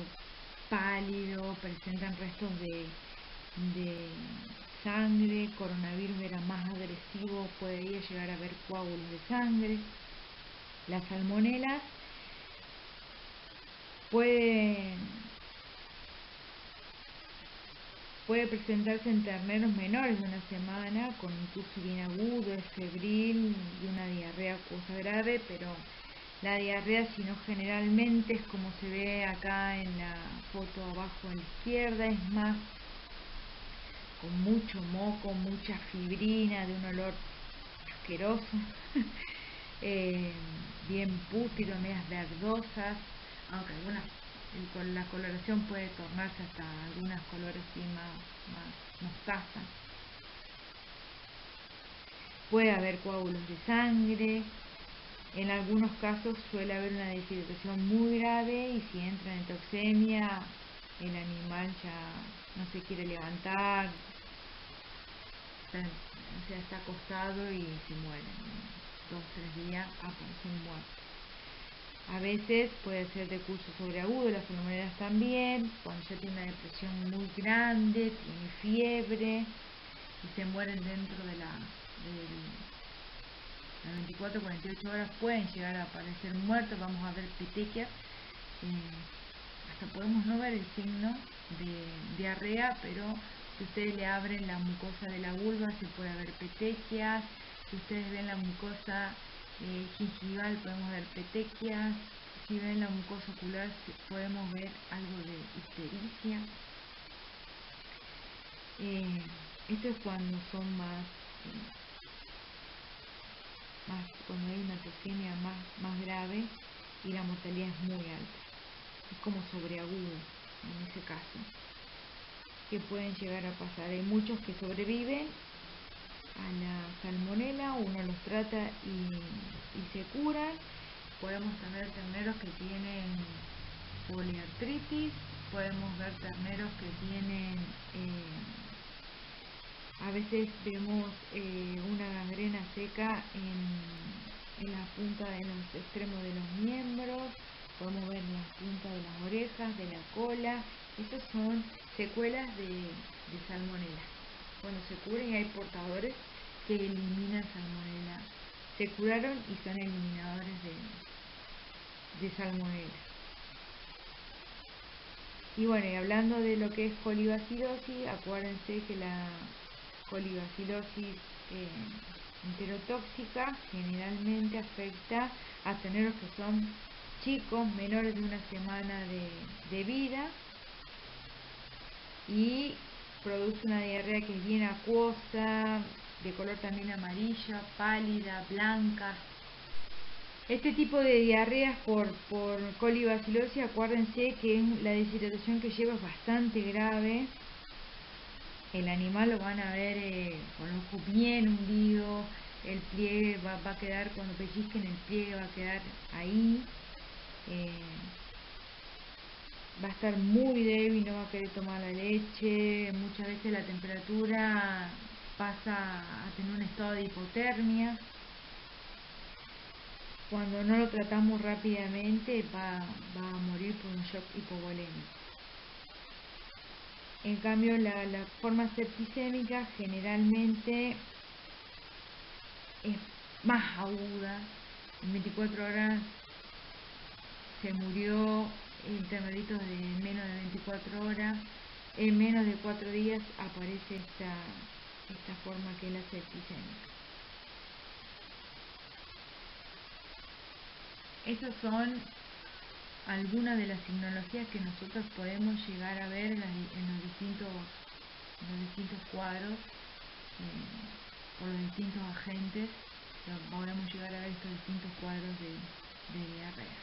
Speaker 1: pálido, presentan restos de sangre. Coronavirus era más agresivo, podría llegar a haber coágulos de sangre. Las salmonelas puede presentarse en terneros menores de una semana con un curso bien agudo, es febril y una diarrea acuosa grave, pero la diarrea, si no generalmente, es como se ve acá en la foto abajo a la izquierda, es más con mucho moco, mucha fibrina, de un olor asqueroso, bien pútrido, medias verdosas, aunque la coloración puede tornarse hasta algunos colores así más mostaza. Puede haber coágulos de sangre. En algunos casos suele haber una deshidratación muy grave y si entra en toxemia, el animal ya no se quiere levantar, está acostado y se muere. En 2-3 días aparecen muertos. A veces puede ser de curso sobreagudo, las salmonelas también, cuando ya tiene una depresión muy grande, tiene fiebre y se mueren dentro de las 24-48 horas, pueden llegar a aparecer muertos. Vamos a ver petequias, hasta podemos no ver el signo de diarrea, pero si ustedes le abren la mucosa de la vulva se puede ver petequias. Si ustedes ven la mucosa gingival podemos ver petequias. Si ven la mucosa ocular podemos ver algo de ictericia. Esto es cuando son más cuando hay una toxemia más grave y la mortalidad es muy alta. Es como sobreagudo en ese caso, que pueden llegar a pasar. Hay muchos que sobreviven a la salmonela, uno los trata y se curan. Podemos tener terneros que tienen poliartritis, podemos ver terneros que tienen a veces vemos una gangrena seca en la punta de los extremos de los miembros, podemos ver en la punta de las orejas, de la cola. Esas son secuelas de salmonela. Cuando se curan, hay portadores que eliminan salmonela. Se curaron y son eliminadores de salmonela. Y bueno, y hablando de lo que es colibacilosis, acuérdense que la colibacilosis enterotóxica generalmente afecta a terneros que son chicos, menores de una semana de vida, y produce una diarrea que es bien acuosa, de color también amarilla, pálida, blanca. Este tipo de diarreas por colibacilosis, acuérdense que la deshidratación que lleva es bastante grave. El animal lo van a ver con los ojos bien hundidos, el pliegue va a quedar, cuando pellizquen el pliegue va a quedar ahí, va a estar muy débil, no va a querer tomar la leche, muchas veces la temperatura pasa a tener un estado de hipotermia. Cuando no lo tratamos rápidamente va a morir por un shock hipovolémico. En cambio, la forma septicémica generalmente es más aguda. En 24 horas se murió, terneritos de menos de 24 horas, en menos de 4 días aparece esta forma que es la septicémica. Esas son algunas de las signologías que nosotros podemos llegar a ver en los distintos cuadros, por los distintos agentes, podemos llegar a ver estos distintos cuadros de diarrea.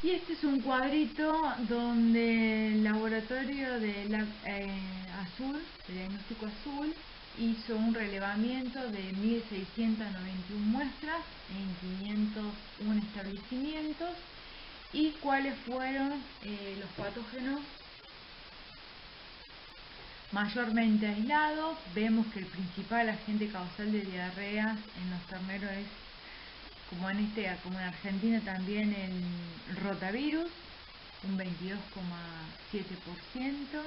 Speaker 1: Y este es un cuadrito donde el laboratorio de Azul, de diagnóstico Azul, hizo un relevamiento de 1.691 muestras en 501 establecimientos y cuáles fueron los patógenos mayormente aislados. Vemos que el principal agente causal de diarrea en los terneros es, como en Argentina también, el rotavirus, un 22,7%.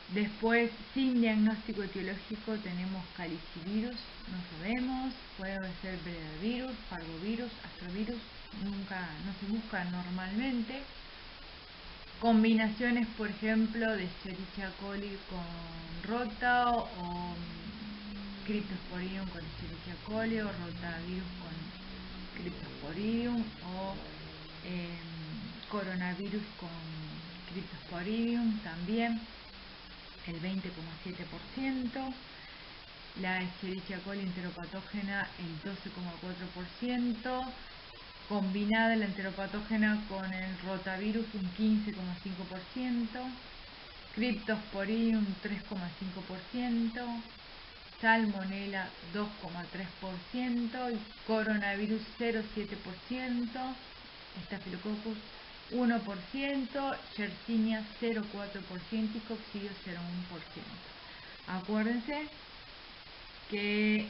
Speaker 1: Después, sin diagnóstico etiológico, tenemos calicivirus, no sabemos, puede ser bredavirus, parvovirus, astrovirus, no se busca normalmente. Combinaciones, por ejemplo, de Escherichia coli con rota, o Cryptosporidium con Escherichia coli, o rotavirus con Cryptosporidium, o coronavirus con Cryptosporidium también, el 20,7%, la Escherichia coli enteropatógena el 12,4%, combinada la enteropatógena con el rotavirus un 15,5%, Cryptosporidium 3,5%, Salmonella 2,3% y coronavirus 0,7%, Staphylococcus 1%, Yersinia 0,4% y Coccidio 0,1%. Acuérdense que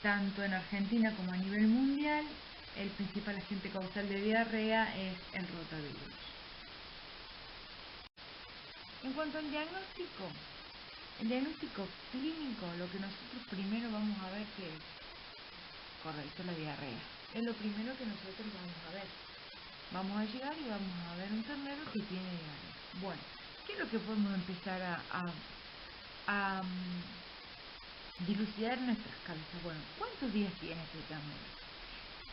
Speaker 1: tanto en Argentina como a nivel mundial el principal agente causal de diarrea es el rotavirus. En cuanto al diagnóstico, el diagnóstico clínico, lo que nosotros primero vamos a ver que es correcto, la diarrea. Es lo primero que nosotros vamos a ver. Vamos a llegar y vamos a ver un ternero que tiene diarrea. Bueno, ¿qué es lo que podemos empezar a dilucidar en nuestras cabezas? Bueno, ¿cuántos días tiene este ternero?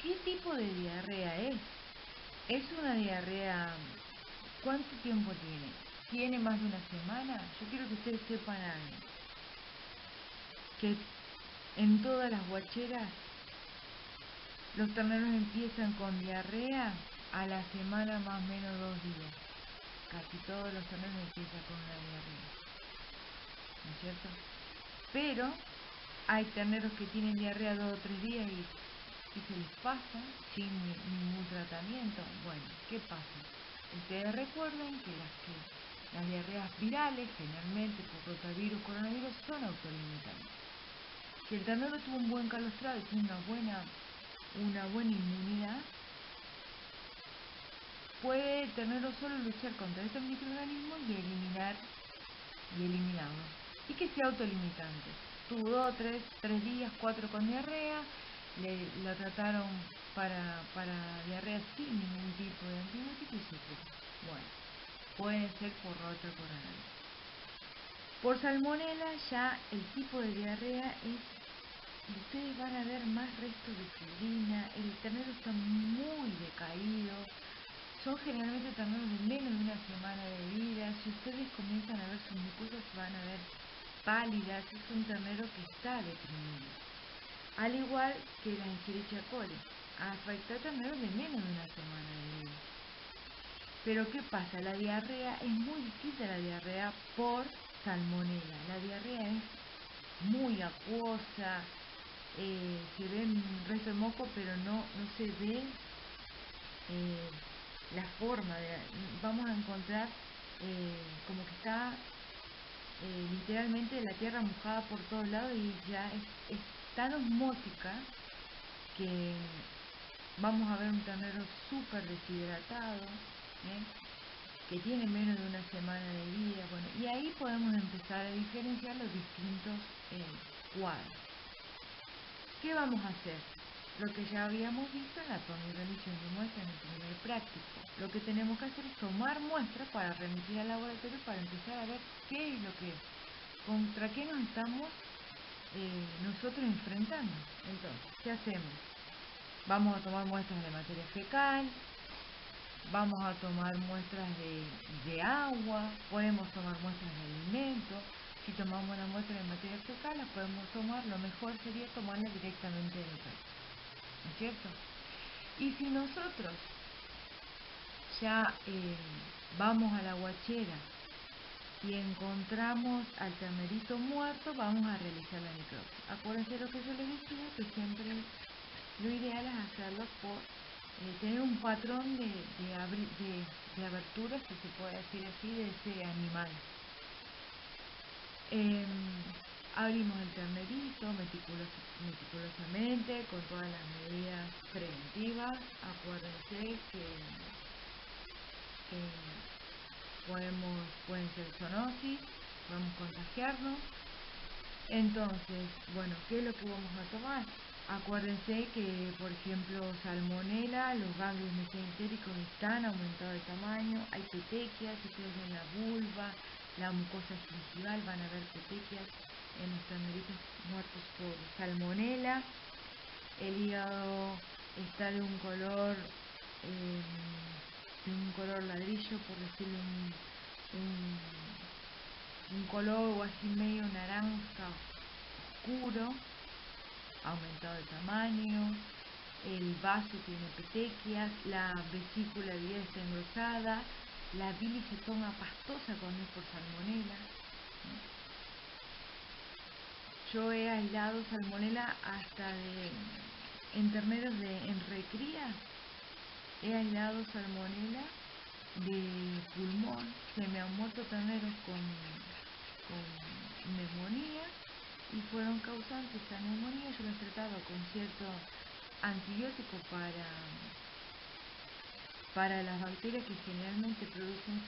Speaker 1: ¿Qué tipo de diarrea es? ¿Es una diarrea? ¿Cuánto tiempo tiene? ¿Tiene más de una semana? Yo quiero que ustedes sepan algo. Que en todas las guacheras los terneros empiezan con diarrea a la semana más o menos 2 días. Casi todos los terneros empiezan con una diarrea, ¿no es cierto? Pero hay terneros que tienen diarrea 2 o 3 días y se les pasa sin ningún tratamiento. Bueno, ¿qué pasa? Ustedes recuerden que las diarreas virales, generalmente por rotavirus, coronavirus, son autolimitantes. Si el ternero tuvo un buen calostrado y tiene una buena inmunidad, puede el ternero solo luchar contra estos microorganismos y eliminarlos. Y que sea autolimitante. Tuvo 2, 3 días, 4 con diarrea, la trataron para diarrea sin ningún tipo de antibiótico y se curó. Bueno, puede ser por rota coronavirus. Por salmonela ya el tipo de diarrea es, ustedes van a ver más restos de fibrina, el ternero está muy decaído, son generalmente terneros de menos de una semana de vida. Si ustedes comienzan a ver sus mucosas van a ver pálidas, es un ternero que está deprimido. Al igual que la Escherichia coli, afecta a terneros de menos de una semana de vida. Pero ¿qué pasa? La diarrea es muy distinta a la diarrea por salmonela. La diarrea es muy acuosa, se ve un resto de moco, pero no se ve la forma. Vamos a encontrar como que está literalmente la tierra mojada por todos lados y ya es tan osmótica que vamos a ver un ternero súper deshidratado, que tiene menos de una semana de vida. Bueno, y ahí podemos empezar a diferenciar los distintos cuadros. ¿Qué vamos a hacer? Lo que ya habíamos visto en la tornirremisión de muestra en el primer práctico. Lo que tenemos que hacer es tomar muestras para remitir al laboratorio para empezar a ver qué es lo que, contra qué nos estamos nosotros enfrentando. Entonces, ¿qué hacemos? Vamos a tomar muestras de materia fecal, vamos a tomar muestras de agua, podemos tomar muestras de alimentos. Si tomamos una muestra de materia fecal, la podemos tomar, lo mejor sería tomarla directamente del pecho, ¿no es cierto? Y si nosotros ya vamos a la guachera y encontramos al ternerito muerto, vamos a realizar la necropsia. Acuérdense lo que yo les decía, que siempre lo ideal es hacerlo por tener un patrón de aberturas, si se puede decir así, de ese animal. Abrimos el ternerito meticulosamente, con todas las medidas preventivas. Acuérdense que pueden ser zoonosis, podemos contagiarnos. Entonces, bueno, ¿qué es lo que vamos a tomar? Acuérdense que, por ejemplo, salmonela, los ganglios mesentéricos están aumentados de tamaño, hay petequias, si ustedes ven la vulva, la mucosa gingival, van a ver petequias en los terneritos muertos por salmonela. El hígado está de un color ladrillo, por decirlo, un color así medio naranja oscuro, aumentado de tamaño. El vaso tiene petequias, la vesícula biliar está engrosada, la bilis se toma pastosa cuando es por salmonela. Yo he aislado salmonela hasta en terneros en recría, he aislado salmonela de pulmón. Se me han muerto terneros con neumonía y fueron causantes de esta neumonía. Yo los trataba con cierto antibiótico para las bacterias que generalmente producen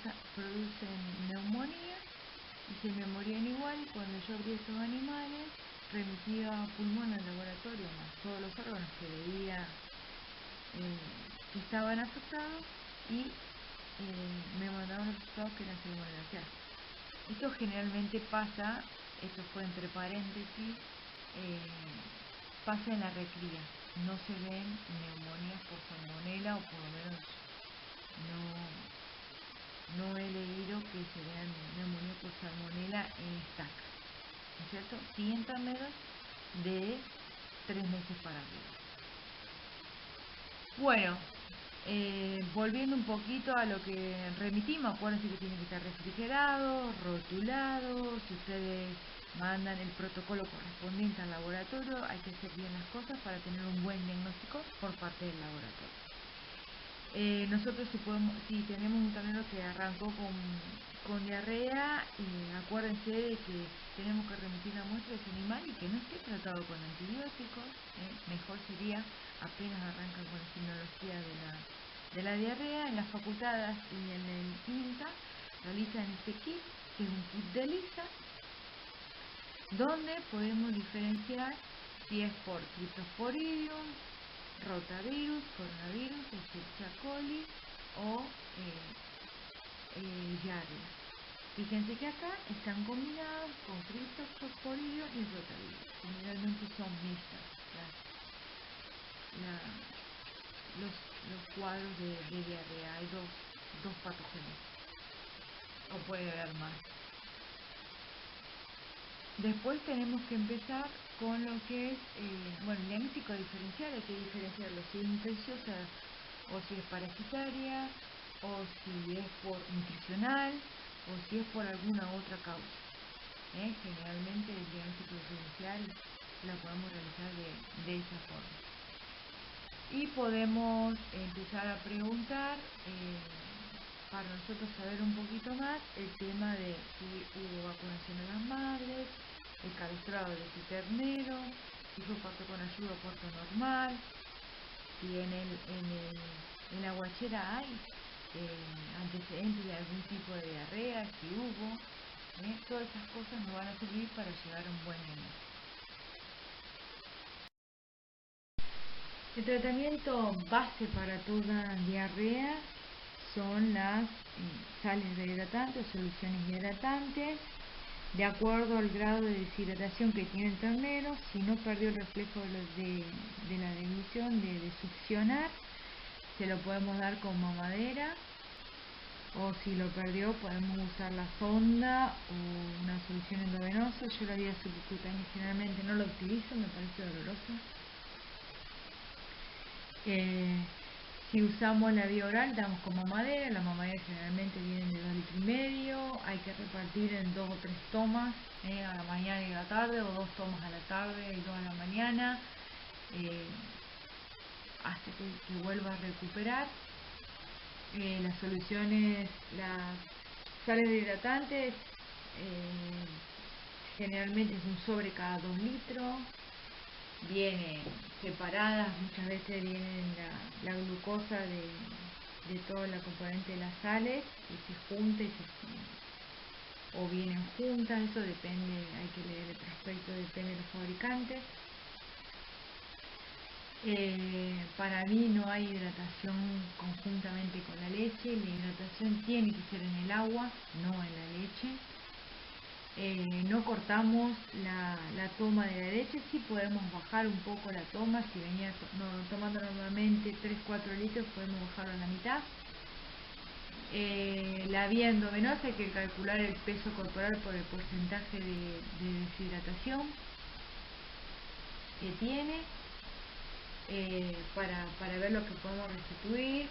Speaker 1: neumonía, y se me morían igual. Y cuando yo abrí estos animales, remitía a pulmón al laboratorio, más todos los órganos que veía que estaban afectados, y me mandaron los resultados que eran salmonela. O sea, esto generalmente pasa, esto fue entre paréntesis, pasa en la recría. No se ven neumonías por salmonela, o por lo menos no he leído que se vean neumonía por salmonela en estacas, ¿no es cierto? Sí, en terneros de 3 meses para arriba. Bueno, volviendo un poquito a lo que remitimos, acuérdense que tiene que estar refrigerado, rotulado. Si ustedes mandan el protocolo correspondiente al laboratorio, hay que hacer bien las cosas para tener un buen diagnóstico por parte del laboratorio. Nosotros si tenemos un ternero que arrancó con diarrea, acuérdense de que tenemos que remitir la muestra de ese animal y que no esté tratado con antibióticos. Mejor sería, apenas arrancan con la epidemiología de la diarrea, en las facultadas y en el INTA realizan este kit, que es un kit de ELISA, donde podemos diferenciar si es por Cryptosporidium, rotavirus, coronavirus, Escherichia coli o Giardia. Fíjense que acá están combinados con Cryptosporidium y rotavirus. Generalmente son mixtas los cuadros de diarrea. Hay dos patógenos, o puede haber más. Después tenemos que empezar con lo que es el diagnóstico diferencial. Hay que diferenciarlo si es infecciosa o si es parasitaria, o si es por nutricional, o si es por alguna otra causa. Generalmente el diagnóstico diferencial lo podemos realizar de esa forma. Y podemos empezar a preguntar, para nosotros saber un poquito más, el tema de si hubo vacunación a las madres, el cabestrado de ese ternero, si fue parto con ayuda o parto normal, si en la guachera hay antecedentes de algún tipo de diarrea, si hubo. Todas esas cosas nos van a servir para llegar a un buen diagnóstico. El tratamiento base para toda diarrea son las sales rehidratantes o soluciones hidratantes, de acuerdo al grado de deshidratación que tiene el ternero. Si no perdió el reflejo de la deglución, de succionar, se lo podemos dar con mamadera, o si lo perdió podemos usar la sonda o una solución endovenosa. Yo la vía subcutánea generalmente no la utilizo, me parece dolorosa. Si usamos la vía oral, damos con mamadera. La mamadera generalmente viene de 2,5 litros. Hay que repartir en 2 o 3 tomas, a la mañana y a la tarde, o 2 tomas a la tarde y 2 a la mañana, hasta que vuelva a recuperar. Las soluciones, las sales hidratantes, generalmente es un sobre cada 2 litros. Vienen separadas, muchas veces vienen la glucosa de toda la componente de las sales y se junta o vienen juntas, eso depende, hay que leer el prospecto, depende de los fabricantes. Para mí no hay hidratación conjuntamente con la leche. La hidratación tiene que ser en el agua, no en la leche. No cortamos la toma de la leche. Sí podemos bajar un poco la toma. Si venía tomando normalmente 3-4 litros, podemos bajarlo a la mitad. La vía endovenosa, hay que calcular el peso corporal por el porcentaje de deshidratación que tiene, para ver lo que podemos restituir.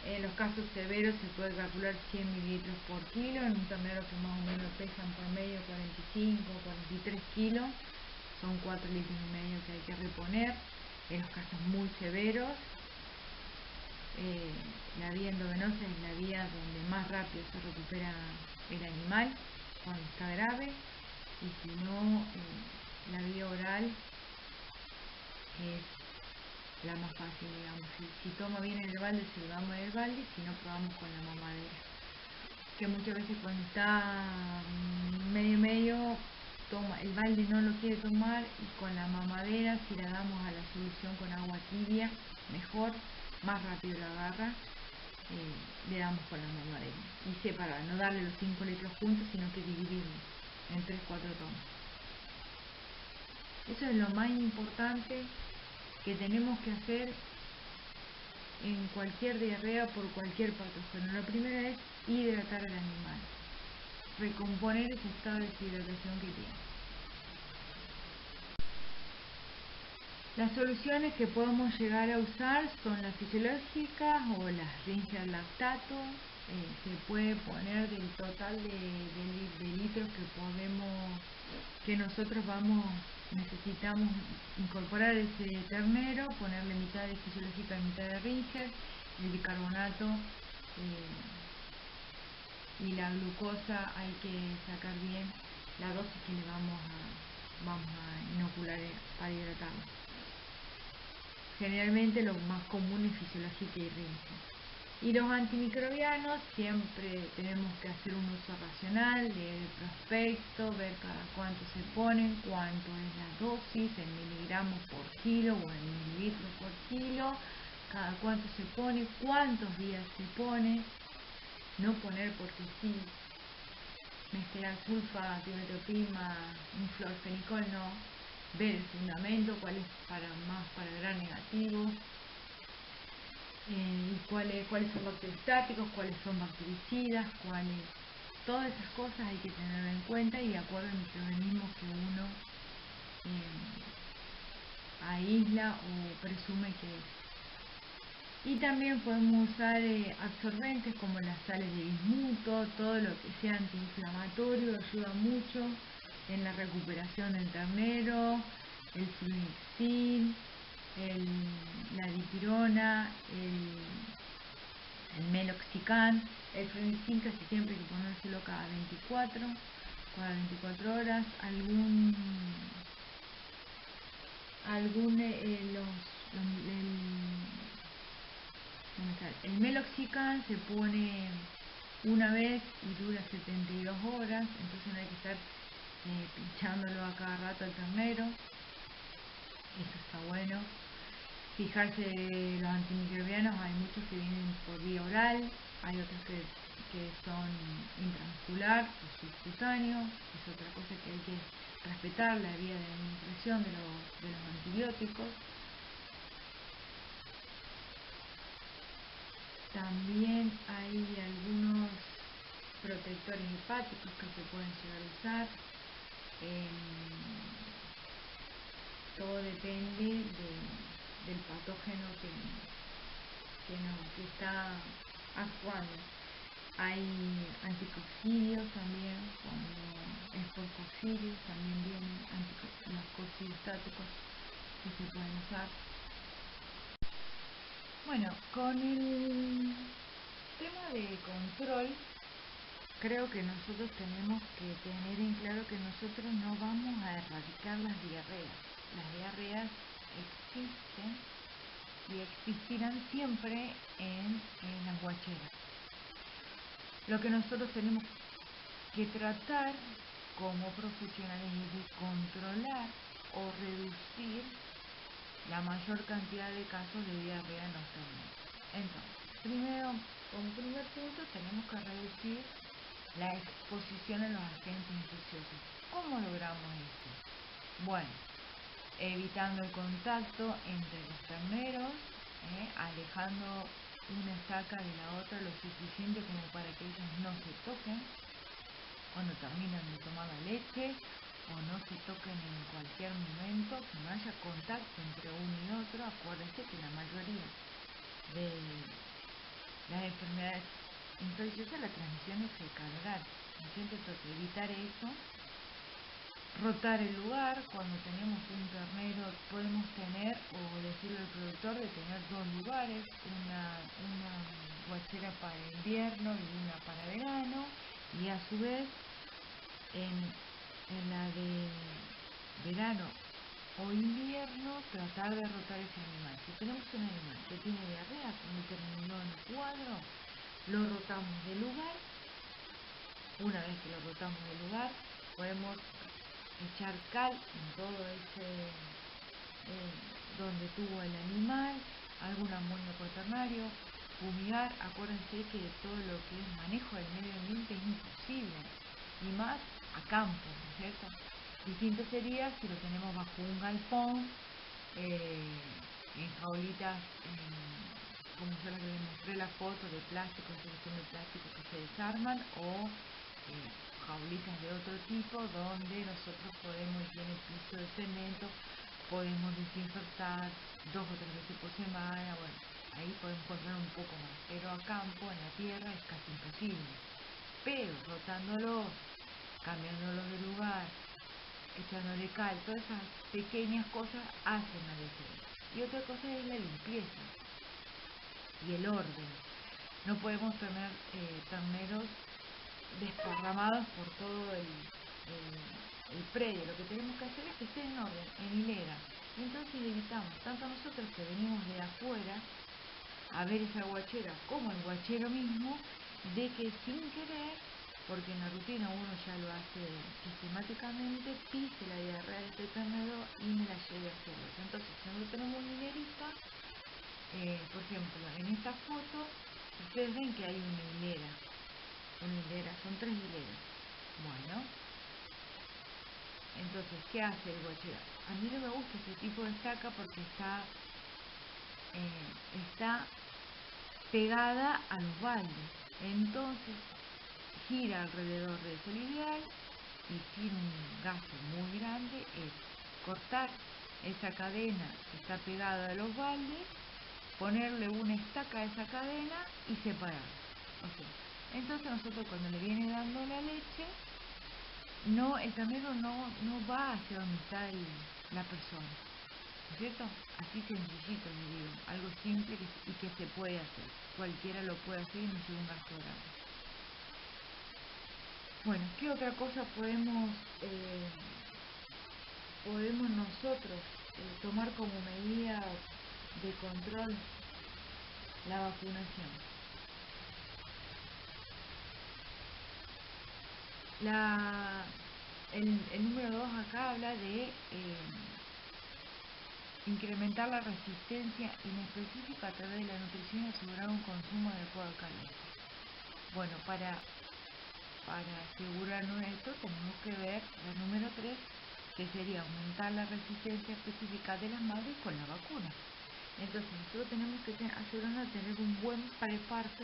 Speaker 1: En los casos severos se puede calcular 100 mililitros por kilo, en un ternero que más o menos pesan por medio 45 o 43 kilos, son 4,5 litros que hay que reponer. En los casos muy severos, la vía endovenosa es la vía donde más rápido se recupera el animal cuando está grave, y si no, la vía oral es la más fácil, digamos. Si toma bien en el balde, se lo damos en el balde, si no, probamos con la mamadera, que muchas veces cuando está medio toma el balde, no lo quiere tomar, y con la mamadera, si la damos a la solución con agua tibia, mejor, más rápido la agarra. Le damos con la mamadera y separar, no darle los 5 litros juntos, sino que dividirlos en 3-4 tomas. Eso es lo más importante que tenemos que hacer en cualquier diarrea por cualquier patógeno. La primera es hidratar al animal, recomponer ese estado de deshidratación que tiene. Las soluciones que podemos llegar a usar son las fisiológicas o las Ringer lactato. Se puede poner del total de litros que nosotros necesitamos incorporar ese ternero, ponerle mitad de fisiológica y mitad de Ringer, el bicarbonato y la glucosa. Hay que sacar bien la dosis que le vamos a inocular para hidratarlo. Generalmente lo más común es fisiológica y Ringer. Y los antimicrobianos, siempre tenemos que hacer un uso racional, leer el prospecto, ver cada cuánto se ponen, cuánto es la dosis, en miligramos por kilo o en mililitros por kilo, cada cuánto se pone, cuántos días se pone. No poner porque sí, mezclar sulfa, tiometopima, un florfenicol, no. Ver el fundamento, cuál es para gran negativo, y cuáles son bacteriostáticos, cuáles son bactericidas, todas esas cosas hay que tener en cuenta, y de acuerdo al microorganismo que uno aísla o presume que es. Y también podemos usar absorbentes como las sales de bismuto. Todo lo que sea antiinflamatorio ayuda mucho en la recuperación del ternero, el flunixin, la dipirona, el meloxicam. El flunixin casi siempre hay que ponérselo cada 24 horas. El meloxicam se pone una vez y dura 72 horas, entonces no hay que estar pinchándolo a cada rato al ternero. Eso está bueno. Fijarse, los antimicrobianos hay muchos que vienen por vía oral, hay otros que son intramuscular, por subcutáneo, es otra cosa que hay que respetar, la vía de administración de los antibióticos. También hay algunos protectores hepáticos que se pueden llegar a usar. Todo depende del patógeno que está actuando. Hay anticoccidios también, cuando es por coccidios también vienen los coccidiostáticos que se pueden usar. Bueno, con el tema de control, creo que nosotros tenemos que tener en claro que nosotros no vamos a erradicar las diarreas. Las diarreas existen y existirán siempre en las guacheras. Lo que nosotros tenemos que tratar como profesionales es de controlar o reducir la mayor cantidad de casos de diarrea en los terneros. Entonces, como primer punto, tenemos que reducir la exposición a los agentes infecciosos. ¿Cómo logramos esto? Bueno, evitando el contacto entre los terneros, alejando una estaca de la otra lo suficiente como para que ellos no se toquen cuando terminan de tomar la leche, o no se toquen en cualquier momento, que no haya contacto entre uno y otro. Acuérdense que la mayoría de las enfermedades infecciosas, la transmisión es fecal-oral. Entonces, evitar eso. Rotar el lugar. Cuando tenemos un ternero podemos tener, o decirle al productor, de tener dos lugares, una guachera para invierno y una para verano, y a su vez en la de verano o invierno tratar de rotar ese animal. Si tenemos un animal que tiene diarrea, como terminó en el cuadro, lo rotamos de lugar. Una vez que lo rotamos de lugar, podemos echar cal en todo ese donde tuvo el animal, algún amonio cuaternario, fumigar. Acuérdense que todo lo que es manejo del medio ambiente es imposible, y más a campo, ¿no es cierto? Distinto sería si lo tenemos bajo un galpón, en jaulitas, como yo las que les mostré la foto, de plástico, de plástico que se desarman, o jaulitas de otro tipo donde nosotros podemos, y tiene piso de cemento, podemos desinfectar 2 o 3 veces por semana. Bueno, ahí podemos controlar un poco más, pero a campo, en la tierra, es casi imposible. Pero rotándolos, cambiándolos de lugar, echándole cal, todas esas pequeñas cosas hacen la diferencia. Y otra cosa es la limpieza y el orden. No podemos tener terneros desparramados por todo el predio. Lo que tenemos que hacer es que esté en orden, en hilera. Y entonces evitamos, tanto nosotros que venimos de afuera a ver esa guachera, como el guachero mismo, de que sin querer, porque en la rutina uno ya lo hace sistemáticamente, pise la diarrea de este ternero y me la lleve hacia el otro. Entonces, si nosotros tenemos una hilerita, por ejemplo, en esta foto, ustedes ven que hay una hilera, son 3 hileras. Bueno, entonces, ¿qué hace el guachero? A mí no me gusta este tipo de estaca porque está pegada a los baldes. Entonces, gira alrededor de eso. Lo ideal, y sin un gasto muy grande, es cortar esa cadena que está pegada a los baldes, ponerle una estaca a esa cadena y separar. Entonces nosotros, cuando le viene dando la leche, el ternero no va hacia donde está la persona, ¿no es cierto? Así sencillito, le digo, algo simple y que se puede hacer. Cualquiera lo puede hacer y no lleva un gasto grande. Bueno, ¿qué otra cosa podemos nosotros tomar como medida de control? La vacunación. El número 2 acá habla de incrementar la resistencia inespecífica a través de la nutrición y asegurar un consumo adecuado de calor. Bueno, para asegurarnos esto tenemos que ver la número 3, que sería aumentar la resistencia específica de las madres con la vacuna. Entonces nosotros tenemos que asegurarnos de tener un buen preparto,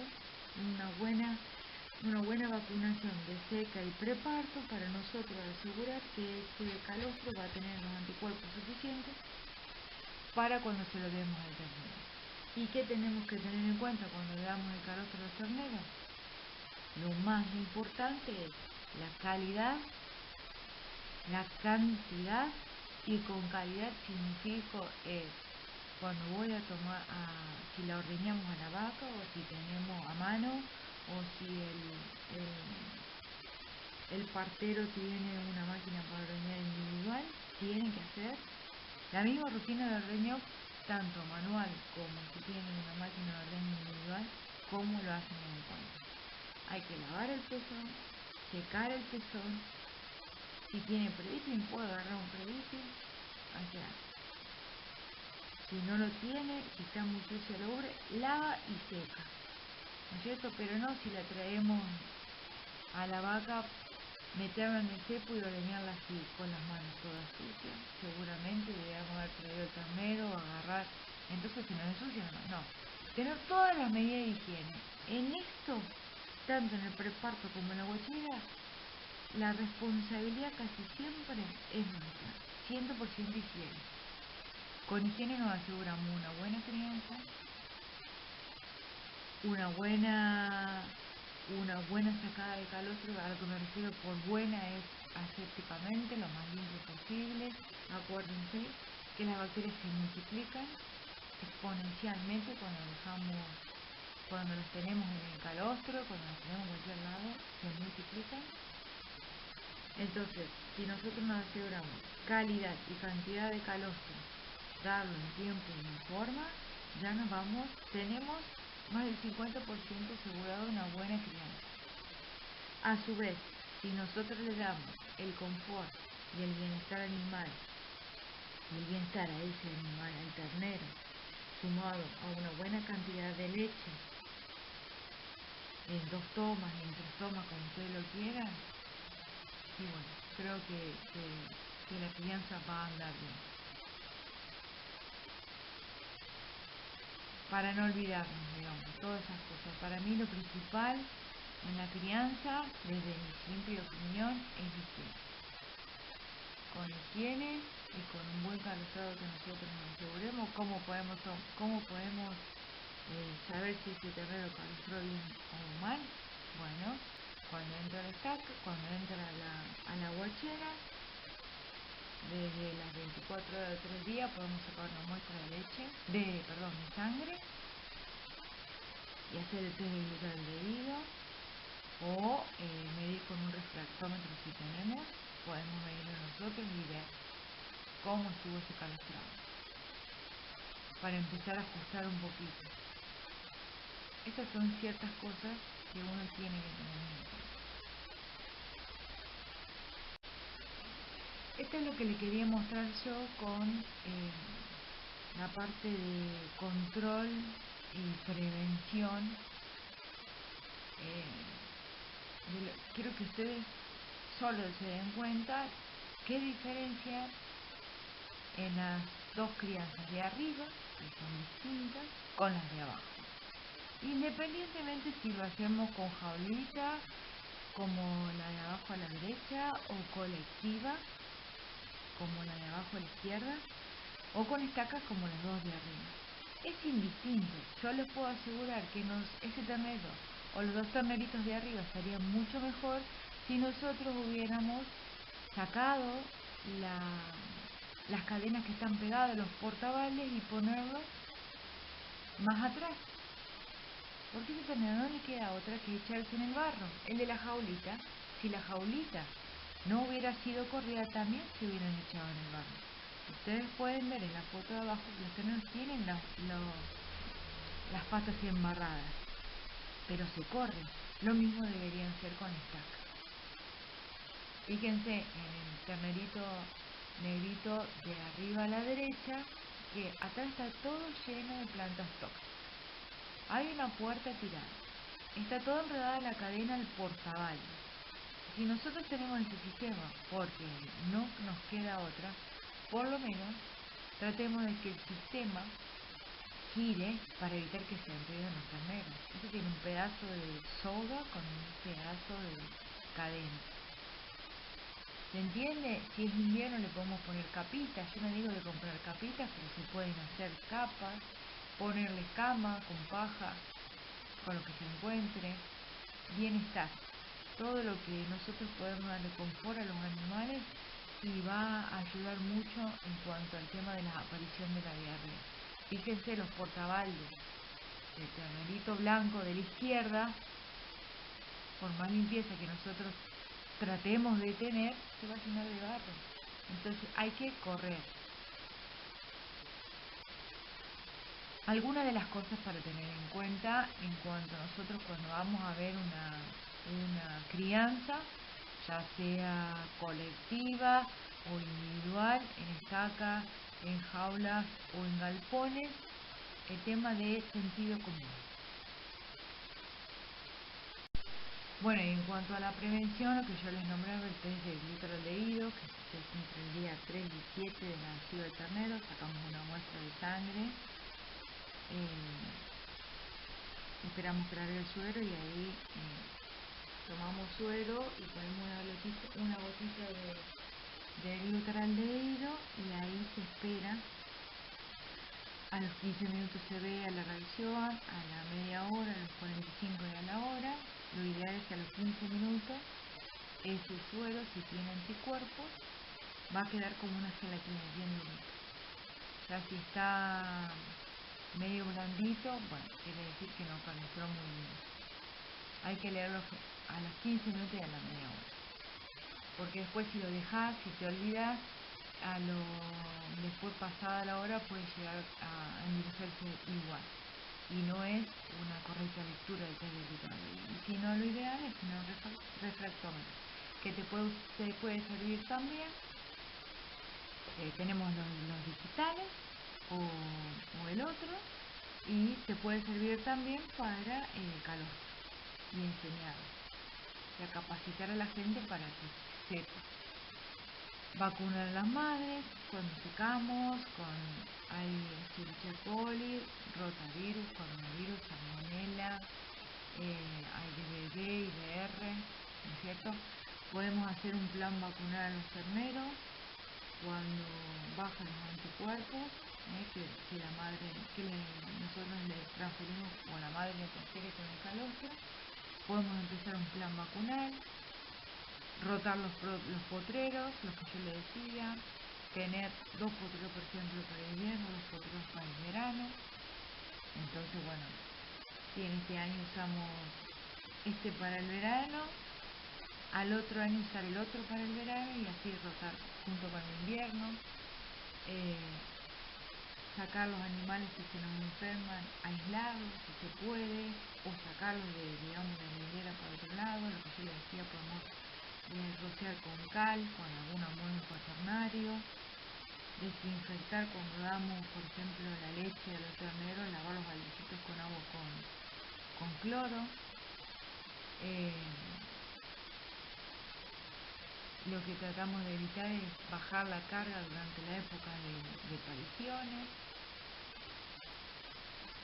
Speaker 1: una buena vacunación de seca y preparto para nosotros asegurar que ese calostro va a tener los anticuerpos suficientes para cuando se lo demos al ternero. ¿Y qué tenemos que tener en cuenta cuando le damos el calostro a los terneros? Lo más importante es la calidad, la cantidad, y con calidad significo cuando voy a tomar, si la ordeñamos a la vaca o si tenemos a mano o si el partero tiene una máquina para ordeñar individual, tienen que hacer la misma rutina de ordeño tanto manual como si tienen una máquina de ordeño individual, como lo hacen en el campo. Hay que lavar el pezón, secar el pezón. Si tiene pre-dipping, puedo agarrar un pre-dipping. O sea, si no lo tiene, si está muy sucia la ubre, lava y seca, ¿no es cierto? Pero no si la traemos a la vaca, meterla en el cepo y ordeñarla así, con las manos todas sucias. Seguramente deberíamos haber traído el ternero, agarrar, entonces se nos ensucia, no. Tener todas las medidas de higiene. En esto, tanto en el preparto como en la guachera, la responsabilidad casi siempre es nuestra, 100% higiene. Con higiene nos aseguramos una buena crianza, una buena sacada de calostro. A lo que me refiero por buena es asépticamente, lo más limpio posible. Acuérdense que las bacterias se multiplican exponencialmente cuando las tenemos en el calostro, cuando las tenemos en cualquier lado, se multiplican. Entonces, si nosotros nos aseguramos calidad y cantidad de calostro, darlo en tiempo y en forma, ya tenemos más del 50% asegurado una buena crianza. A su vez, si nosotros le damos el confort y el bienestar animal, el bienestar a ese animal, al ternero, sumado a una buena cantidad de leche, en 2 tomas, en 3 tomas, como ustedes lo quieran, y bueno, creo que la crianza va a andar bien. Para no olvidarnos, digamos, todas esas cosas. Para mí lo principal en la crianza, desde mi simple opinión, es higiene. Con higiene y con un buen calostrado que nosotros nos aseguremos, ¿cómo podemos saber si ese ternero calostró bien o mal? Bueno, cuando entra la estaca, cuando entra a la guachera, desde las 24 horas de 3 días podemos sacar una muestra de sangre y hacer el test de glucosa debido, o medir con un refractómetro si tenemos, podemos medirlo nosotros y ver cómo estuvo ese calostrado, para empezar a ajustar un poquito. Estas son ciertas cosas que uno tiene que tener en cuenta. Esto es lo que le quería mostrar yo con la parte de control y prevención. Quiero que ustedes solo se den cuenta qué diferencia en las dos crianzas de arriba, que son distintas, con las de abajo. Independientemente si lo hacemos con jaulita, como la de abajo a la derecha, o colectiva, como la de abajo a la izquierda, o con estacas como las dos de arriba. Es indistinto. Yo les puedo asegurar que ese ternero o los 2 terneritos de arriba estarían mucho mejor si nosotros hubiéramos sacado las cadenas que están pegadas, los portabaldes, y ponerlos más atrás. Porque ese ternero no le queda otra que echarse en el barro. El de la jaulita, si la jaulita no hubiera sido corrida, también se hubieran echado en el barro. Ustedes pueden ver en la foto de abajo que los terneros tienen las patas embarradas, pero se corren. Lo mismo deberían ser con estaca. Fíjense en el ternerito negrito de arriba a la derecha, que atrás está todo lleno de plantas tóxicas. Hay una puerta tirada. Está todo enredada la cadena del portaval. Si nosotros tenemos ese sistema, porque no nos queda otra, por lo menos tratemos de que el sistema gire para evitar que se enreden los terneros. Este tiene un pedazo de soga con un pedazo de cadena. ¿Se entiende? Si es invierno le podemos poner capitas. Yo no digo de comprar capitas, pero se pueden hacer capas, ponerle cama con paja, con lo que se encuentre. Bienestar. Todo lo que nosotros podemos darle confort a los animales y va a ayudar mucho en cuanto al tema de la aparición de la diarrea. Fíjense los portabaldes. El ternerito blanco de la izquierda, por más limpieza que nosotros tratemos de tener, se va a llenar de barro. Entonces hay que correr. Algunas de las cosas para tener en cuenta en cuanto a nosotros cuando vamos a ver una crianza, ya sea colectiva o individual, en estaca, en jaulas o en galpones, el tema de sentido común. Bueno, y en cuanto a la prevención, lo que yo les nombraba, el test de glutaldehído, que se hace entre el día 3 y 7 del nacido de ternero, sacamos una muestra de sangre, esperamos que largue el suero y ahí tomamos suero y ponemos una gotita de glutaldehído y ahí se espera. A los 15 minutos se ve a la revisión, a la media hora, a los 45 y a la hora. Lo ideal es que a los 15 minutos ese suero, si tiene anticuerpos, va a quedar como una gelatina bien durita. Ya si está medio blandito, bueno, quiere decir que no penetró muy bien. Hay que leerlo a los 15 minutos y a la media hora. Porque después si lo dejas, si te olvidas, después pasada la hora puede llegar a endurecerse igual. Y no es una correcta lectura del test de glutaldehído. Y si no, lo ideal es tener un refractómetro, que te puede servir también. Tenemos los digitales o el otro, y te puede servir también para calostro y enseñar, o sea, capacitar a la gente para que sepa. Vacunar a las madres cuando secamos, hay Escherichia coli, rotavirus, coronavirus, salmonella, hay DBD, IBR, ¿no es cierto? Podemos hacer un plan vacunal a los terneros cuando bajan los anticuerpos, que la madre, nosotros le transferimos o la madre le transfiere con el calostro. Podemos empezar un plan vacunal, rotar los potreros, los que yo le decía, tener 2 potreros por ejemplo para el invierno, 2 potreros para el verano. Entonces bueno, si en este año usamos este para el verano, al otro año usar el otro para el verano y así rotar junto con el invierno. Sacar los animales que se nos enferman, aislarlos si se puede, o sacarlos de la niñera para otro lado. Lo que yo les decía, podemos rociar con cal, con algún amonio cuaternario, desinfectar cuando damos, por ejemplo, la leche a los terneros, lavar los baldecitos con agua con cloro. Lo que tratamos de evitar es bajar la carga durante la época de pariciones.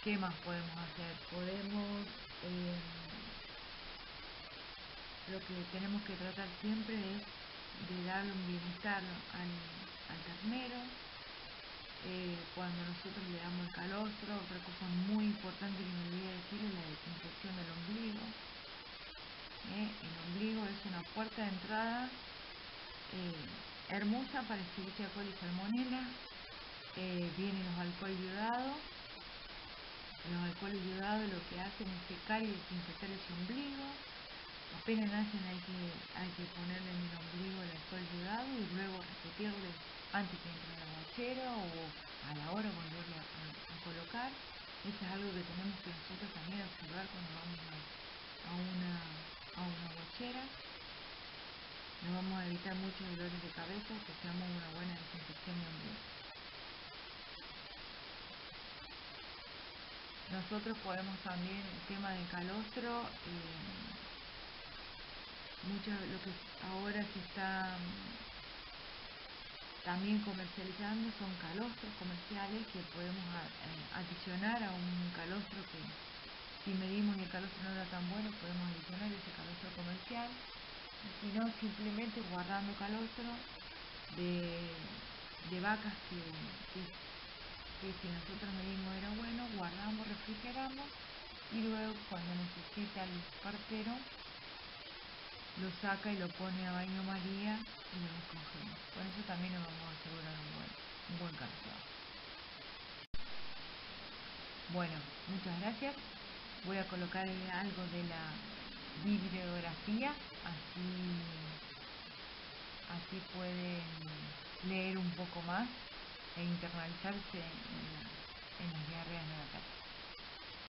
Speaker 1: ¿Qué más podemos hacer? Lo que tenemos que tratar siempre es de darle un bienestar al ternero. Cuando nosotros le damos el calostro, otra cosa muy importante que me olvidé decir es la desinfección del ombligo. El ombligo es una puerta de entrada hermosa para Escherichia coli y salmonella. Vienen los alcohol iodados. Los alcoholes iodados lo que hacen es secar y desinfectar ese ombligo. Apenas nacen hay que ponerle en el ombligo el alcohol iodado y luego repetirle antes que entre a la guachera o a la hora volverle a colocar. Eso es algo que tenemos que nosotros también observar cuando vamos a una guachera. Nos vamos a evitar muchos dolores de cabeza si hacemos una buena desinfección de ombligo. nosotros podemos también, el tema del calostro, mucho lo que ahora se está también comercializando son calostros comerciales que podemos adicionar a un calostro que si medimos y el calostro no era tan bueno, podemos adicionar ese calostro comercial, y si no, simplemente guardando calostro de vacas que si nosotros medimos era bueno, guardamos, refrigeramos, y luego cuando necesita el partero lo saca y lo pone a baño María y lo descongela. Con eso también nos vamos a asegurar un buen calzado. Bueno, muchas gracias. Voy a colocar algo de la bibliografía, así pueden leer un poco más e internalizarse en las diarreas neonatales.